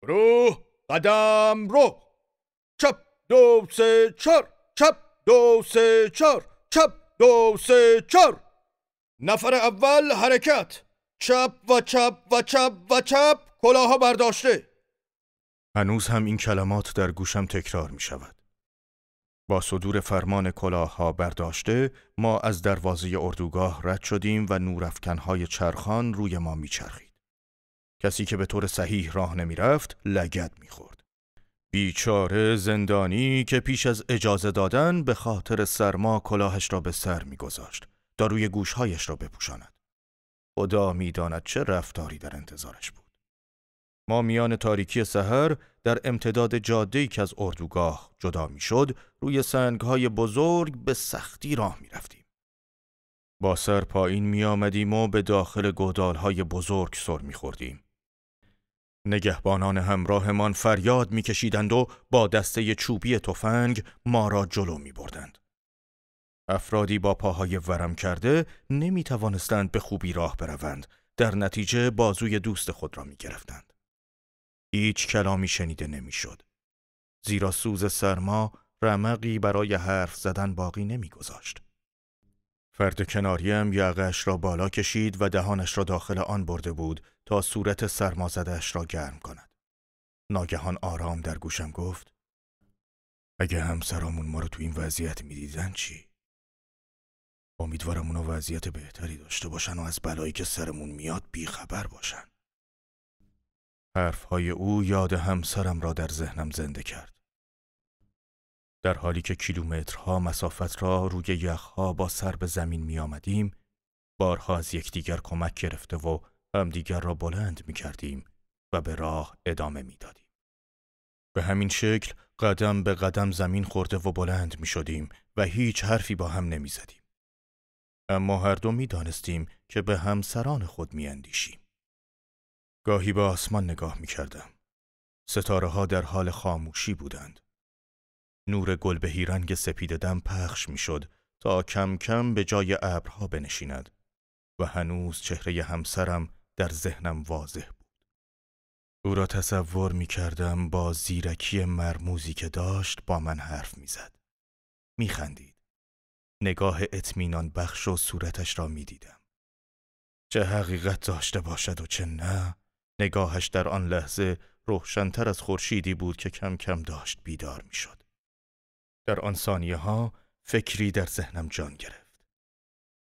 رو قدم رو، چپ 2 3 4، چپ 2 3 4، چپ 2 3 4. نفر اول حرکت، چپ و چپ و چپ و چپ، کلاها برداشته. هنوز هم این کلمات در گوشم تکرار می شود. با صدور فرمان کلاها برداشته ما از دروازه اردوگاه رد شدیم و نورافکنهای چرخان روی ما می چرخید. کسی که به طور صحیح راه نمی رفت لگد می خورد. بیچاره زندانی که پیش از اجازه دادن به خاطر سرما کلاهش را به سر می گذاشت تا روی گوشهایش را بپوشاند. خدا می داند چه رفتاری در انتظارش بود. ما میان تاریکی سحر در امتداد جاده‌ای که از اردوگاه جدا می شد روی سنگ‌های بزرگ به سختی راه می رفتیم. با سر پایین می آمدیم و به داخل گودال‌های بزرگ سر می خوردیم. نگهبانان همراهمان فریاد می کشیدند و با دسته چوبی تفنگ ما را جلو می بردند. افرادی با پاهای ورم کرده نمی توانستند به خوبی راه بروند، در نتیجه بازوی دوست خود را می گرفتند. هیچ کلامی شنیده نمی شد. زیرا سوز سرما رمقی برای حرف زدن باقی نمی گذاشت. فرد کناریم یقه‌اش را بالا کشید و دهانش را داخل آن برده بود تا صورت سرمازده‌اش را گرم کند. ناگهان آرام در گوشم گفت: اگه همسرامون ما رو تو این وضعیت می دیدن چی؟ امیدوارم اونا وضعیت بهتری داشته باشن و از بلایی که سرمون میاد بیخبر باشن. حرفهای او یاد همسرم را در ذهنم زنده کرد. در حالی که کیلومترها مسافت را روی یخها با سر به زمین می آمدیم، بارها از یکدیگر کمک گرفته و همدیگر را بلند می کردیم و به راه ادامه می دادیم. به همین شکل قدم به قدم زمین خورده و بلند می شدیم و هیچ حرفی با هم نمی زدیم. اما هر دو می دانستیم که به همسران خود می اندیشیم. گاهی به آسمان نگاه می کردم. ستاره ها در حال خاموشی بودند. نور گلبهی رنگ سپید دم پخش می شد تا کم کم به جای ابرها بنشیند و هنوز چهره همسرم در ذهنم واضح بود. او را تصور می کردم با زیرکی مرموزی که داشت با من حرف می زد. می خندید. نگاه اطمینان بخش و صورتش را می دیدم. چه حقیقت داشته باشد و چه نه، نگاهش در آن لحظه روشن‌تر از خورشیدی بود که کم کم داشت بیدار می شد. در آن ثانیه ها فکری در ذهنم جان گرفت.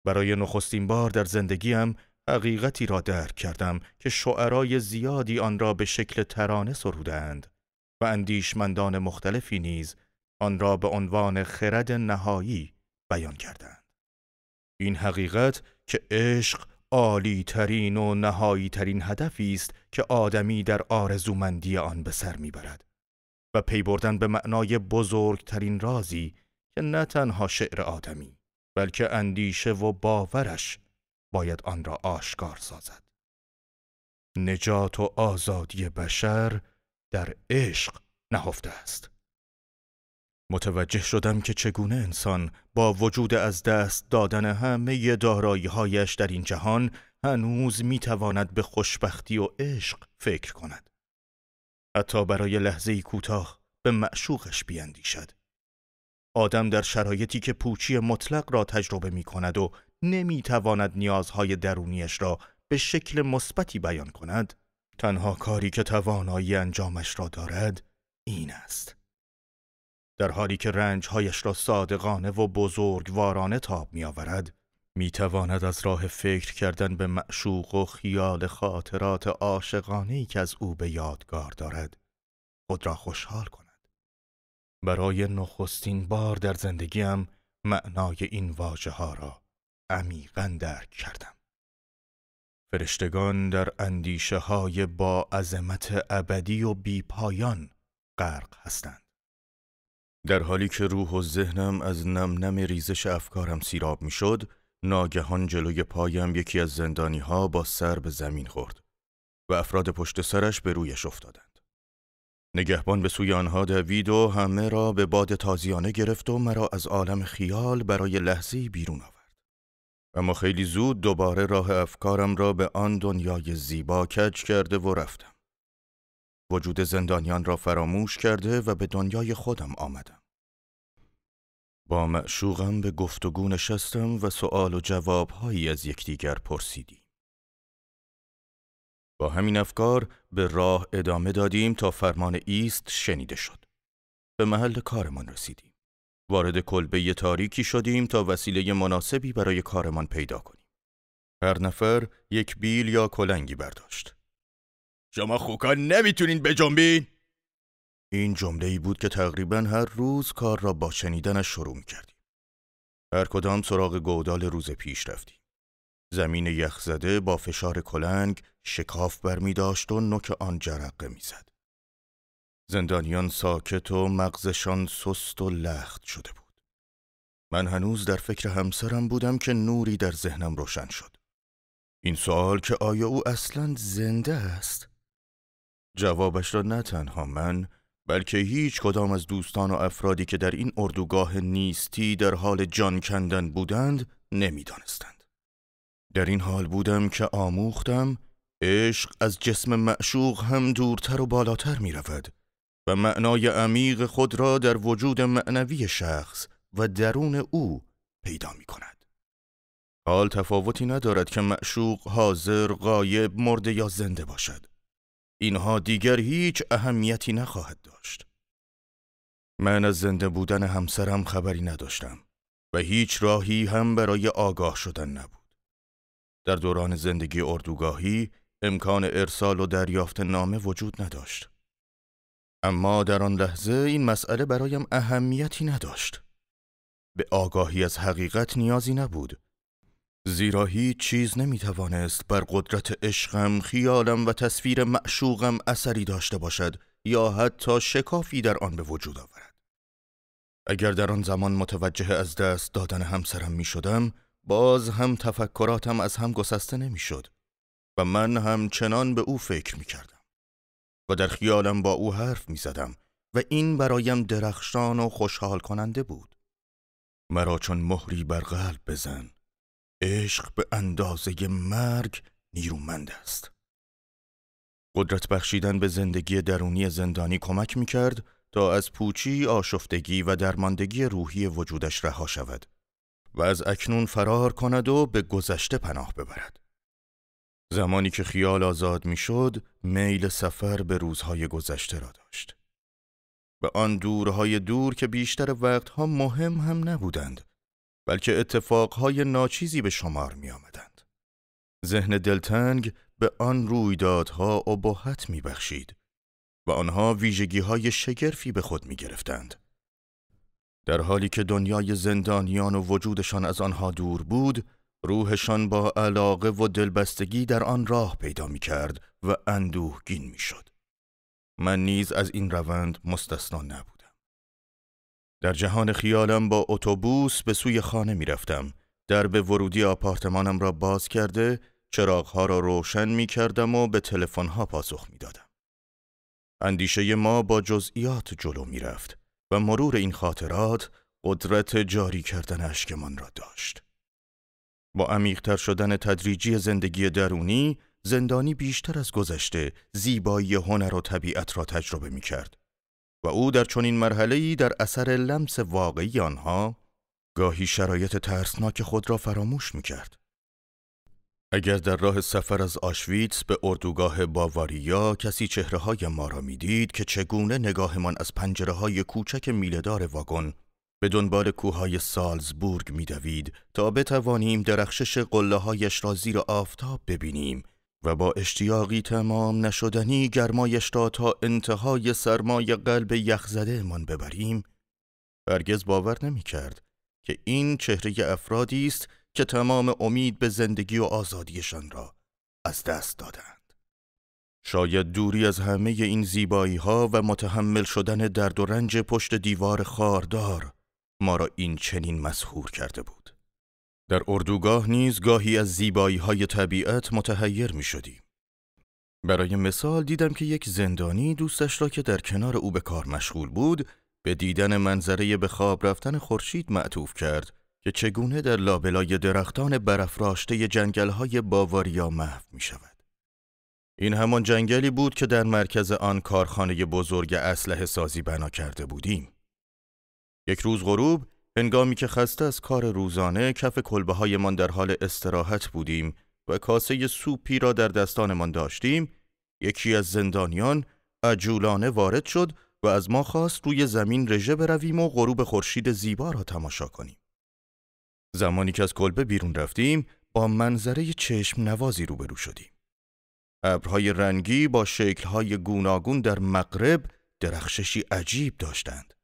برای نخستین بار در زندگیم حقیقتی را درک کردم که شعرای زیادی آن را به شکل ترانه سرودند و اندیشمندان مختلفی نیز آن را به عنوان خرد نهایی بیان کردند. این حقیقت که عشق عالی ترین و نهایی ترین هدفی است که آدمی در آرزومندی آن به سر میبرد و پی بردن به معنای بزرگترین رازی که نه تنها شعر آدمی بلکه اندیشه و باورش باید آن را آشکار سازد. نجات و آزادی بشر در عشق نهفته است. متوجه شدم که چگونه انسان با وجود از دست دادن همه دارایی‌هایش در این جهان هنوز میتواند به خوشبختی و عشق فکر کند. حتی برای لحظه‌ای کوتاه به معشوقش بیندیشد. آدم در شرایطی که پوچی مطلق را تجربه می کند و نمی تواند نیازهای درونیش را به شکل مثبتی بیان کند، تنها کاری که توانایی انجامش را دارد این است. در حالی که رنجهایش را صادقانه و بزرگوارانه تاب می آورد، می تواند از راه فکر کردن به معشوق و خیال خاطرات عاشقانه‌ای که از او به یادگار دارد خود را خوشحال کند. برای نخستین بار در زندگیم معنای این واژه ها را عمیقاً درک کردم. فرشتگان در اندیشه های با عظمت ابدی و بی پایان غرق هستند. در حالی که روح و ذهنم از نم ریزش افکارم سیراب می شد، ناگهان جلوی پایم یکی از زندانی ها با سر به زمین خورد و افراد پشت سرش به رویش افتادند. نگهبان به سوی آنها دوید و همه را به باد تازیانه گرفت و مرا از عالم خیال برای لحظه‌ای بیرون آورد. اما خیلی زود دوباره راه افکارم را به آن دنیای زیبا کج کرده و رفتم. وجود زندانیان را فراموش کرده و به دنیای خودم آمدم. با معشوقم به گفتگو نشستم و سؤال و جوابهایی از یکدیگر پرسیدیم. با همین افکار به راه ادامه دادیم تا فرمان ایست شنیده شد. به محل کارمان رسیدیم. وارد کلبه تاریکی شدیم تا وسیله مناسبی برای کارمان پیدا کنیم. هر نفر یک بیل یا کلنگی برداشت. شما خوکان نمیتونین بجنبین؟ این جمله‌ای بود که تقریباً هر روز کار را با شنیدنش شروع می‌کردیم. هر کدام سراغ گودال روز پیش رفتیم. زمین یخزده با فشار کلنگ شکاف برمی داشت و نوک آن جرقه می‌زد. زندانیان ساکت و مغزشان سست و لخت شده بود. من هنوز در فکر همسرم بودم که نوری در ذهنم روشن شد. این سوال که آیا او اصلاً زنده است؟ جوابش را نه تنها من، بلکه هیچ کدام از دوستان و افرادی که در این اردوگاه نیستی در حال جان کندن بودند نمی‌دانستند. در این حال بودم که آموختم عشق از جسم معشوق هم دورتر و بالاتر می رود و معنای عمیق خود را در وجود معنوی شخص و درون او پیدا می کند. حال تفاوتی ندارد که معشوق حاضر، غایب، مرده یا زنده باشد. اینها دیگر هیچ اهمیتی نخواهد داشت. من از زنده بودن همسرم خبری نداشتم و هیچ راهی هم برای آگاه شدن نبود. در دوران زندگی اردوگاهی امکان ارسال و دریافت نامه وجود نداشت. اما در آن لحظه این مسئله برایم اهمیتی نداشت. به آگاهی از حقیقت نیازی نبود. زیرا هیچ چیز نمیتوانست بر قدرت عشقم، خیالم و تصویر معشوقم اثری داشته باشد یا حتی شکافی در آن به وجود آورد. اگر در آن زمان متوجه از دست دادن همسرم می شدم، باز هم تفکراتم از هم گسسته نمی شد و من همچنان به او فکر می کردم و در خیالم با او حرف می زدم و این برایم درخشان و خوشحال کننده بود. مرا چون مهری بر قلب بزن. عشق به اندازه مرگ نیرومند است. قدرت بخشیدن به زندگی درونی زندانی کمک می کرد تا از پوچی، آشفتگی و درماندگی روحی وجودش رها شود و از اکنون فرار کند و به گذشته پناه ببرد. زمانی که خیال آزاد می شد، میل سفر به روزهای گذشته را داشت. به آن دورهای دور که بیشتر وقتها مهم هم نبودند، بلکه اتفاقهای ناچیزی به شمار می آمدند. ذهن دلتنگ به آن رویدادها ابهت می بخشید و آنها ویژگی‌های شگرفی به خود می گرفتند. در حالی که دنیای زندانیان و وجودشان از آنها دور بود، روحشان با علاقه و دلبستگی در آن راه پیدا می کرد و اندوهگین می شد. من نیز از این روند مستثنا نبودم. در جهان خیالم با اتوبوس به سوی خانه می رفتم. درب ورودی آپارتمانم را باز کرده، چراغها را روشن می کردم و به تلفن‌ها پاسخ می دادم. اندیشه ما با جزئیات جلو می رفت و مرور این خاطرات قدرت جاری کردن اشکمان را داشت. با عمیق‌تر شدن تدریجی زندگی درونی، زندانی بیشتر از گذشته زیبایی هنر و طبیعت را تجربه می کرد و او در چنین مرحله‌ای در اثر لمس واقعی آنها گاهی شرایط ترسناک خود را فراموش می کرد. اگر در راه سفر از آشویتس به اردوگاه باواریا کسی چهره‌های ما را می‌دید که چگونه نگاهمان از پنجره‌های کوچک میله‌دار واگن به دنبال کوههای سالزبورگ می‌دوید تا بتوانیم درخشش قله‌هایش را زیر آفتاب ببینیم و با اشتیاقی تمام نشدنی گرمایش را تا انتهای سرمای قلب یخزده من ببریم، هرگز باور نمی‌کرد که این چهره افرادی است که تمام امید به زندگی و آزادیشان را از دست دادند. شاید دوری از همه این زیبایی ها و متحمل شدن درد و رنج پشت دیوار خاردار ما را این چنین مسحور کرده بود. در اردوگاه نیز گاهی از زیبایی های طبیعت متحیر می شدیم. برای مثال دیدم که یک زندانی دوستش را که در کنار او به کار مشغول بود به دیدن منظره به خواب رفتن خورشید معطوف کرد که چگونه در لابلای درختان برافراشته جنگل‌های باواریا محو می شود. این همان جنگلی بود که در مرکز آن کارخانه بزرگ اسلحه سازی بنا کرده بودیم. یک روز غروب، هنگامی که خسته از کار روزانه کف کلبه‌هایمان در حال استراحت بودیم و کاسه سوپی را در دستانمان داشتیم، یکی از زندانیان عجولانه وارد شد و از ما خواست روی زمین رژه برویم و غروب خورشید زیبا را تماشا کنیم. زمانی که از کلبه بیرون رفتیم، با منظره چشم نوازی روبرو شدیم. ابرهای رنگی با شکل‌های گوناگون در مغرب درخششی عجیب داشتند.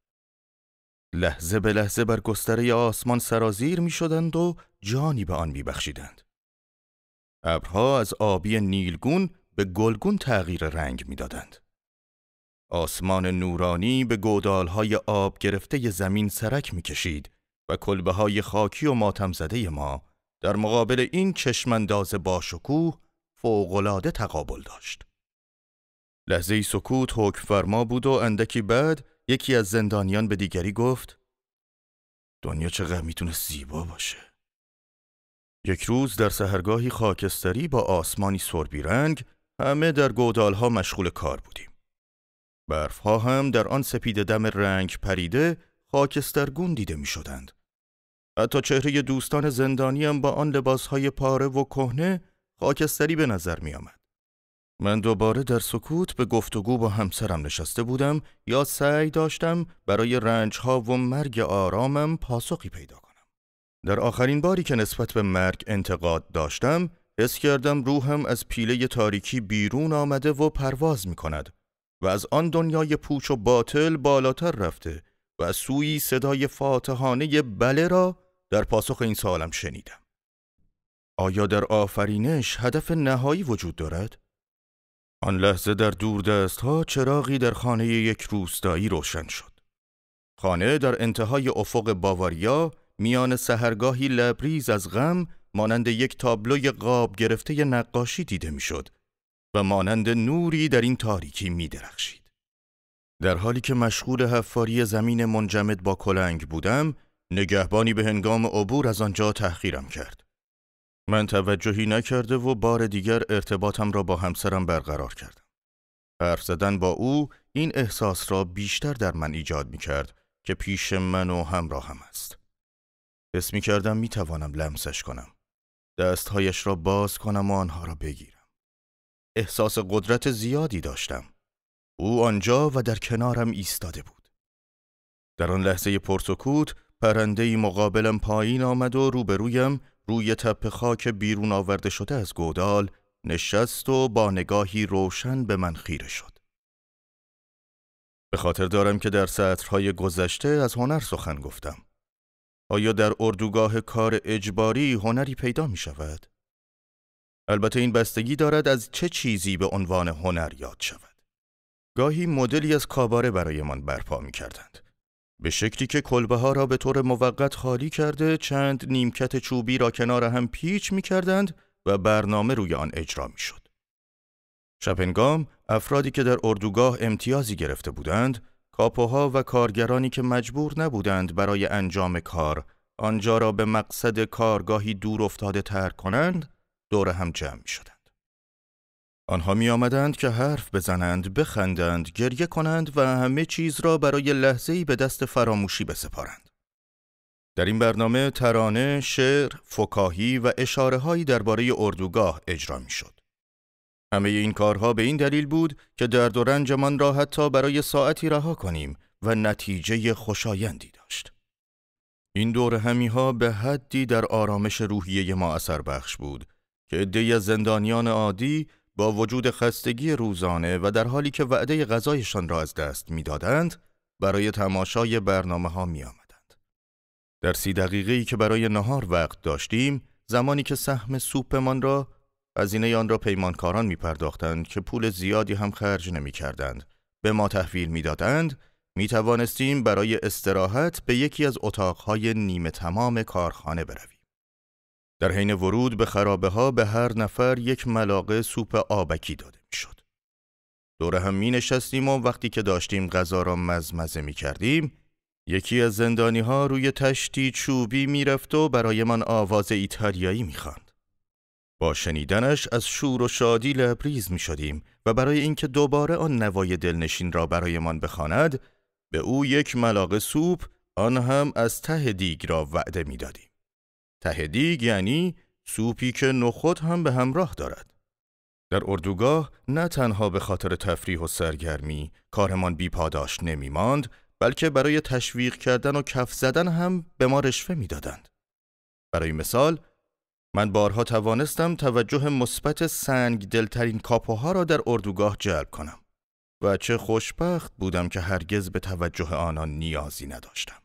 لحظه به لحظه بر گستره آسمان سرازیر می شدند و جانی به آن می بخشیدند. ابرها از آبی نیلگون به گلگون تغییر رنگ می دادند. آسمان نورانی به گودالهای آب گرفته زمین سرک می کشید و کلبه‌های خاکی و ماتم زده ما در مقابل این چشمانداز باشکوه فوق‌العاده تقابل داشت. لحظه‌ای سکوت حکم فرما بود و اندکی بعد یکی از زندانیان به دیگری گفت: دنیا چقدر میتونه زیبا باشه. یک روز در سحرگاهی خاکستری با آسمانی سربی رنگ همه در گودالها مشغول کار بودیم. برفها هم در آن سپید دم رنگ پریده خاکسترگون دیده می شدند. حتی چهره دوستان زندانیم با آن لباسهای پاره و کهنه خاکستری به نظر می آمد. من دوباره در سکوت به گفتگو با همسرم نشسته بودم یا سعی داشتم برای رنجها و مرگ آرامم پاسخی پیدا کنم. در آخرین باری که نسبت به مرگ انتقاد داشتم، حس کردم روحم از پیله تاریکی بیرون آمده و پرواز می کند و از آن دنیای پوچ و باطل بالاتر رفته و سوی صدای فاتحانه بله را در پاسخ این سوالم شنیدم. آیا در آفرینش هدف نهایی وجود دارد؟ آن لحظه در دوردست‌ها چراغی در خانه یک روستایی روشن شد. خانه در انتهای افق باواریا میان سحرگاهی لبریز از غم مانند یک تابلوی قاب گرفته نقاشی دیده میشد و مانند نوری در این تاریکی می درخشید. در حالی که مشغول حفاری زمین منجمد با کلنگ بودم، نگهبانی به هنگام عبور از آنجا تحقیرم کرد. من توجهی نکرده و بار دیگر ارتباطم را با همسرم برقرار کردم. حرف زدن با او این احساس را بیشتر در من ایجاد می کرد که پیش من و همراهم است. حس می کردم می توانم لمسش کنم. دستهایش را باز کنم و آنها را بگیرم. احساس قدرت زیادی داشتم. او آنجا و در کنارم ایستاده بود. در آن لحظه پرسکوت پرنده‌ای مقابلم پایین آمد و روبرویم روی تپه خاک بیرون آورده شده از گودال نشست و با نگاهی روشن به من خیره شد. به خاطر دارم که در سطرهای گذشته از هنر سخن گفتم. آیا در اردوگاه کار اجباری هنری پیدا می شود؟ البته این بستگی دارد از چه چیزی به عنوان هنر یاد شود. گاهی مدلی از کاباره برایمان برپا می کردند. به شکلی که کلبه ها را به طور موقت خالی کرده چند نیمکت چوبی را کنار هم پیچ می کردند و برنامه روی آن اجرا می شد. شبهنگام افرادی که در اردوگاه امتیازی گرفته بودند، کاپوها و کارگرانی که مجبور نبودند برای انجام کار آنجا را به مقصد کارگاهی دور افتاده ترک کنند، دور هم جمع می شدند. آنها می آمدند که حرف بزنند، بخندند، گریه کنند و همه چیز را برای لحظه‌ای به دست فراموشی بسپارند. در این برنامه ترانه، شعر، فکاهی و اشاره‌هایی درباره اردوگاه اجرا می شد. همه این کارها به این دلیل بود که درد و رنجمان را حتی برای ساعتی رها کنیم و نتیجه خوشایندی داشت. این دور همی‌ها به حدی در آرامش روحیه ما اثر بخش بود که عده‌ای از زندانیان عادی با وجود خستگی روزانه و در حالی که وعده غذایشان را از دست می‌دادند، برای تماشای برنامه‌ها می‌آمدند. در 30 دقیقه‌ای که برای نهار وقت داشتیم، زمانی که سهم سوپمان را هزینه آن را پیمانکاران می پرداختند که پول زیادی هم خرج نمی کردند. به ما تحویل می دادند. می توانستیم برای استراحت به یکی از اتاقهای نیمه تمام کارخانه برویم. در حین ورود به خرابه ها به هر نفر یک ملاقه سوپ آبکی داده می شد. دور هم می نشستیم و وقتی که داشتیم غذا را مزمزه می کردیم، یکی از زندانی ها روی تشتی چوبی می رفت و برای من آواز ایتالیایی می خواند. با شنیدنش از شور و شادی لبریز می شدیم و برای اینکه دوباره آن نوای دلنشین را برایمان بخواند، به او یک ملاقه سوپ، آن هم از ته دیگ را وعده می دادیم. ته دیگ یعنی سوپی که نخود هم به همراه دارد. در اردوگاه نه تنها به خاطر تفریح و سرگرمی کارمان بی پاداش نمی ماند، بلکه برای تشویق کردن و کف زدن هم به ما رشوه می دادند. برای مثال، من بارها توانستم توجه مثبت سنگ دلترین کاپوها را در اردوگاه جلب کنم و چه خوشبخت بودم که هرگز به توجه آنان نیازی نداشتم.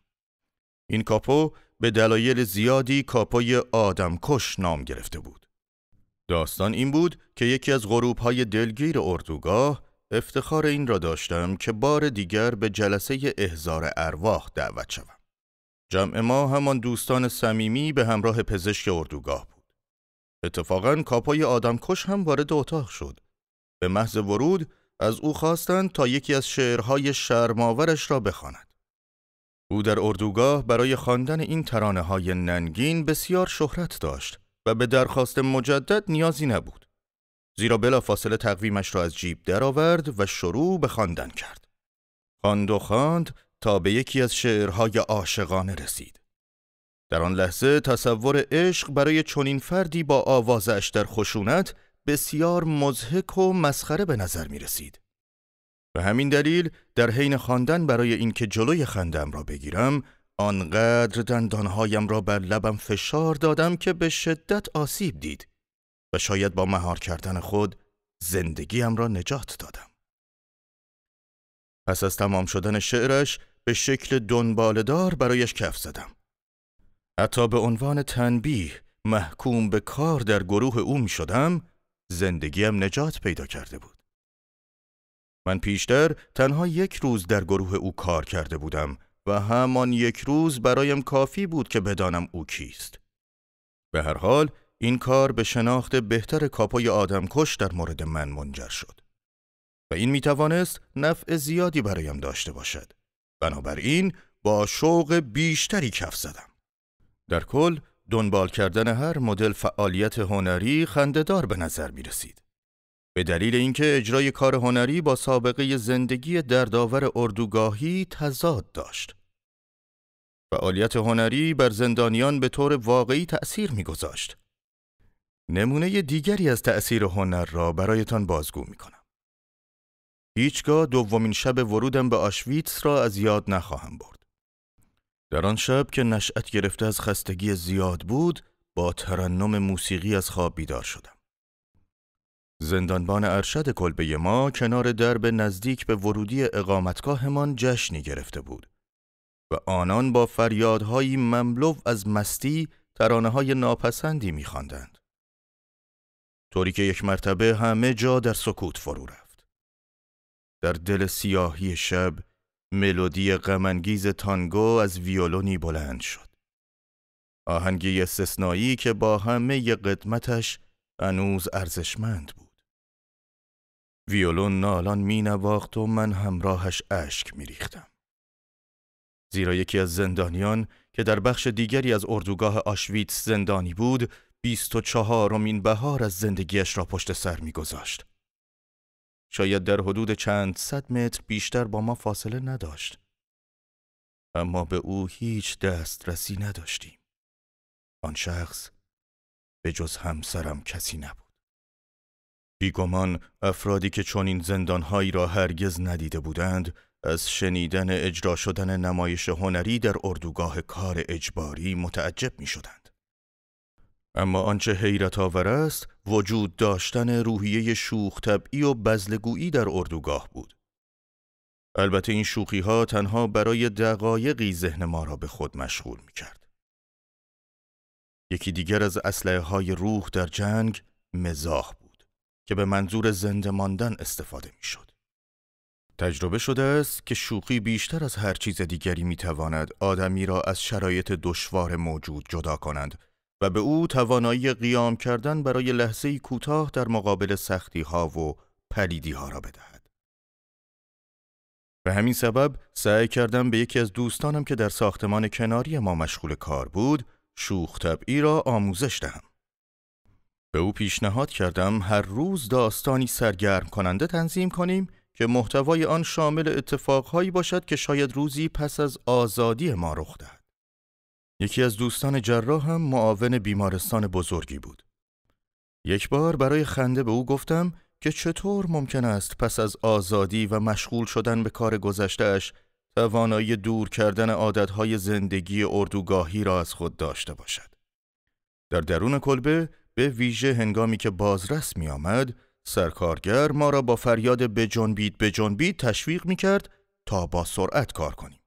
این کاپو به دلایل زیادی کاپوی آدمکش نام گرفته بود. داستان این بود که یکی از غروب‌های دلگیر اردوگاه افتخار این را داشتم که بار دیگر به جلسه احضار ارواح دعوت شوم. جمع ما همان دوستان صمیمی به همراه پزشک اردوگاه بود. اتفاقاً کاپوی آدمکش هم وارد اتاق شد. به محض ورود از او خواستند تا یکی از شعرهای شرم‌آورش را بخواند. او در اردوگاه برای خواندن این ترانه‌های ننگین بسیار شهرت داشت و به درخواست مجدد نیازی نبود. زیرا بلافاصله تقویمش را از جیب درآورد و شروع به خواندن کرد. خواند و خواند تا به یکی از شعرهای عاشقانه رسید. در آن لحظه تصور عشق برای چنین فردی با آوازش در خشونت بسیار مضحک و مسخره به نظر می رسید. به همین دلیل در حین خواندن برای اینکه جلوی خندم را بگیرم، آنقدر دندانهایم را بر لبم فشار دادم که به شدت آسیب دید و شاید با مهار کردن خود زندگیم را نجات دادم. پس از تمام شدن شعرش به شکل دنباله‌دار برایش کف زدم. حتی به عنوان تنبیه محکوم به کار در گروه او می شدم، زندگیم نجات پیدا کرده بود. من پیشتر تنها یک روز در گروه او کار کرده بودم و همان یک روز برایم کافی بود که بدانم او کیست. به هر حال این کار به شناخت بهتر کاپوی آدمکش در مورد من منجر شد و این می توانست نفع زیادی برایم داشته باشد. بنابراین با شوق بیشتری کف زدم. در کل دنبال کردن هر مدل فعالیت هنری خنده‌دار به نظر می رسید. به دلیل اینکه اجرای کار هنری با سابقه زندگی دردآور اردوگاهی تضاد داشت. فعالیت هنری بر زندانیان به طور واقعی تأثیر می‌گذاشت. نمونه دیگری از تأثیر هنر را برایتان بازگو می‌کنم. هیچگاه دومین شب ورودم به آشویتس را از یاد نخواهم برد. در آن شب که نشأت گرفته از خستگی زیاد بود، با ترنم موسیقی از خواب بیدار شدم. زندانبان ارشد کلبه ما کنار درب نزدیک به ورودی اقامتگاهمان جشنی گرفته بود و آنان با فریادهایی مملو از مستی ترانه‌های ناپسندی می‌خواندند. طوری که یک مرتبه همه جا در سکوت فرو رفت. در دل سیاهی شب ملودی غم‌انگیز تانگو از ویولونی بلند شد. آهنگی استثنایی که با همه قدمتش هنوز ارزشمند بود. ویولون نالان می نواخت و من همراهش اشک می ریختم. زیرا یکی از زندانیان که در بخش دیگری از اردوگاه آشویتس زندانی بود 24مین بهار از زندگیش را پشت سر می گذاشت. شاید در حدود چند صد متر بیشتر با ما فاصله نداشت. اما به او هیچ دسترسی نداشتیم. آن شخص به جز همسرم کسی نبود. بیگمان افرادی که چنین زندانهایی را هرگز ندیده بودند از شنیدن اجرا شدن نمایش هنری در اردوگاه کار اجباری متعجب می شدند. اما آنچه حیرت آور است وجود داشتن روحیه شوخ طبعی و بزلگویی در اردوگاه بود. البته این شوخی ها تنها برای دقایقی ذهن ما را به خود مشغول می کرد. یکی دیگر از اسلحه های روح در جنگ مزاح بود که به منظور زنده ماندن استفاده می شد. تجربه شده است که شوخی بیشتر از هر چیز دیگری می تواند آدمی را از شرایط دشوار موجود جدا کنند و به او توانایی قیام کردن برای لحظه‌ای کوتاه در مقابل سختی‌ها و پلیدی‌ها را بدهد. به همین سبب سعی کردم به یکی از دوستانم که در ساختمان کناری ما مشغول کار بود، شوخ طبعی را آموزش دهم. به او پیشنهاد کردم هر روز داستانی سرگرم کننده تنظیم کنیم که محتوای آن شامل اتفاقهایی باشد که شاید روزی پس از آزادی ما رخ دهد. یکی از دوستان جراح هم معاون بیمارستان بزرگی بود. یک بار برای خنده به او گفتم که چطور ممکن است پس از آزادی و مشغول شدن به کار گذشته‌اش توانایی دور کردن عادتهای زندگی اردوگاهی را از خود داشته باشد. در درون کلبه به ویژه هنگامی که بازرس می آمد، سرکارگر ما را با فریاد بجنبید تشویق می کرد تا با سرعت کار کنیم.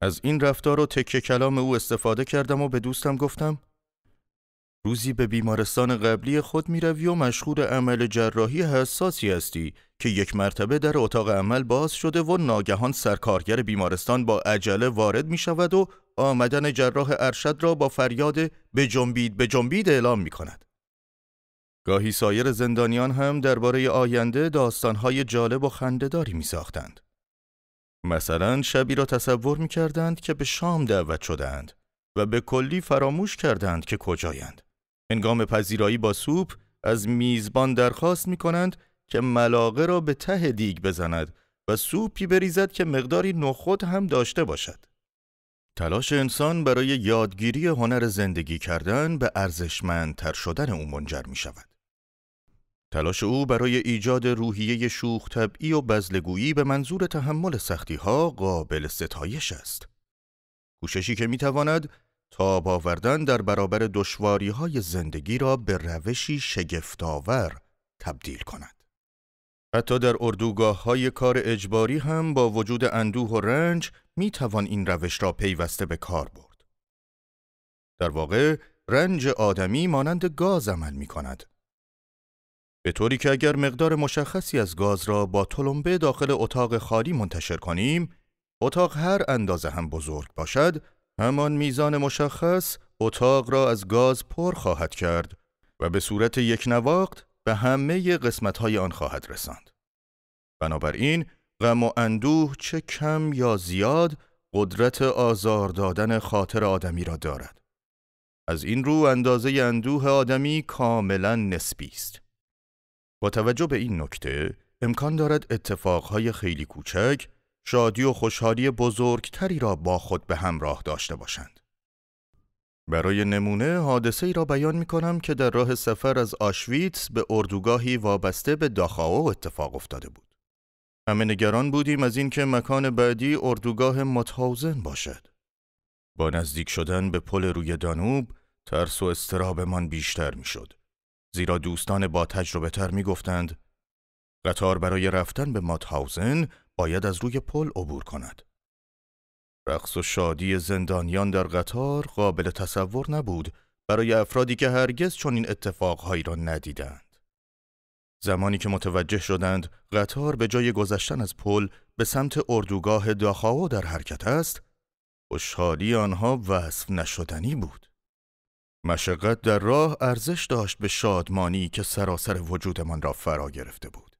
از این رفتار و تکه کلام او استفاده کردم و به دوستم گفتم روزی به بیمارستان قبلی خود می روی و مشغول عمل جراحی حساسی هستی که یک مرتبه در اتاق عمل باز شده و ناگهان سرکارگر بیمارستان با عجله وارد می شود و آمدن جراح ارشد را با فریاد بجنبید اعلام می کند. گاهی سایر زندانیان هم درباره آینده داستانهای جالب و خنده‌داری می ساختند. مثلا شبی را تصور می کردند که به شام دعوت شدند و به کلی فراموش کردند که کجایند. هنگام پذیرایی با سوپ از میزبان درخواست می کنند که ملاقه را به ته دیگ بزند و سوپی بریزد که مقداری نخود هم داشته باشد. تلاش انسان برای یادگیری هنر زندگی کردن به ارزشمندتر شدن او منجر می شود. تلاش او برای ایجاد روحیه شوخ طبعی و بذل‌گویی به منظور تحمل سختی‌ها قابل ستایش است. کوششی که می‌تواند تاب آوردن در برابر دشواری‌های زندگی را به روشی شگفت‌آور تبدیل کند. حتی در اردوگاه‌های کار اجباری هم با وجود اندوه و رنج می‌توان این روش را پیوسته به کار برد. در واقع رنج آدمی مانند گاز عمل می‌کند. به طوری که اگر مقدار مشخصی از گاز را با تلمبه داخل اتاق خالی منتشر کنیم، اتاق هر اندازه هم بزرگ باشد، همان میزان مشخص اتاق را از گاز پر خواهد کرد و به صورت یک نواخت به همه قسمت‌های آن خواهد رساند. بنابراین غم و اندوه چه کم یا زیاد قدرت آزار دادن خاطر آدمی را دارد. از این رو اندازه اندوه آدمی کاملا نسبی است. با توجه به این نکته، امکان دارد اتفاقهای خیلی کوچک شادی و خوشحالی بزرگتری را با خود به همراه داشته باشند. برای نمونه حادثه‌ای را بیان می‌کنم که در راه سفر از آشویتس به اردوگاهی وابسته به داخاو اتفاق افتاده بود. همه نگران بودیم از این که مکان بعدی اردوگاه ماتهاوزن باشد. با نزدیک شدن به پل روی دانوب، ترس و اضطرابمان بیشتر می‌شد. زیرا دوستان با تجربه تر می گفتند قطار برای رفتن به ماتهاوزن باید از روی پل عبور کند. رقص و شادی زندانیان در قطار قابل تصور نبود برای افرادی که هرگز چنین اتفاقهایی را ندیدند. زمانی که متوجه شدند قطار به جای گذشتن از پل به سمت اردوگاه داخاو در حرکت است، خوشحالی آنها وصف نشدنی بود. مشقت در راه ارزش داشت به شادمانی که سراسر وجودمان را فرا گرفته بود.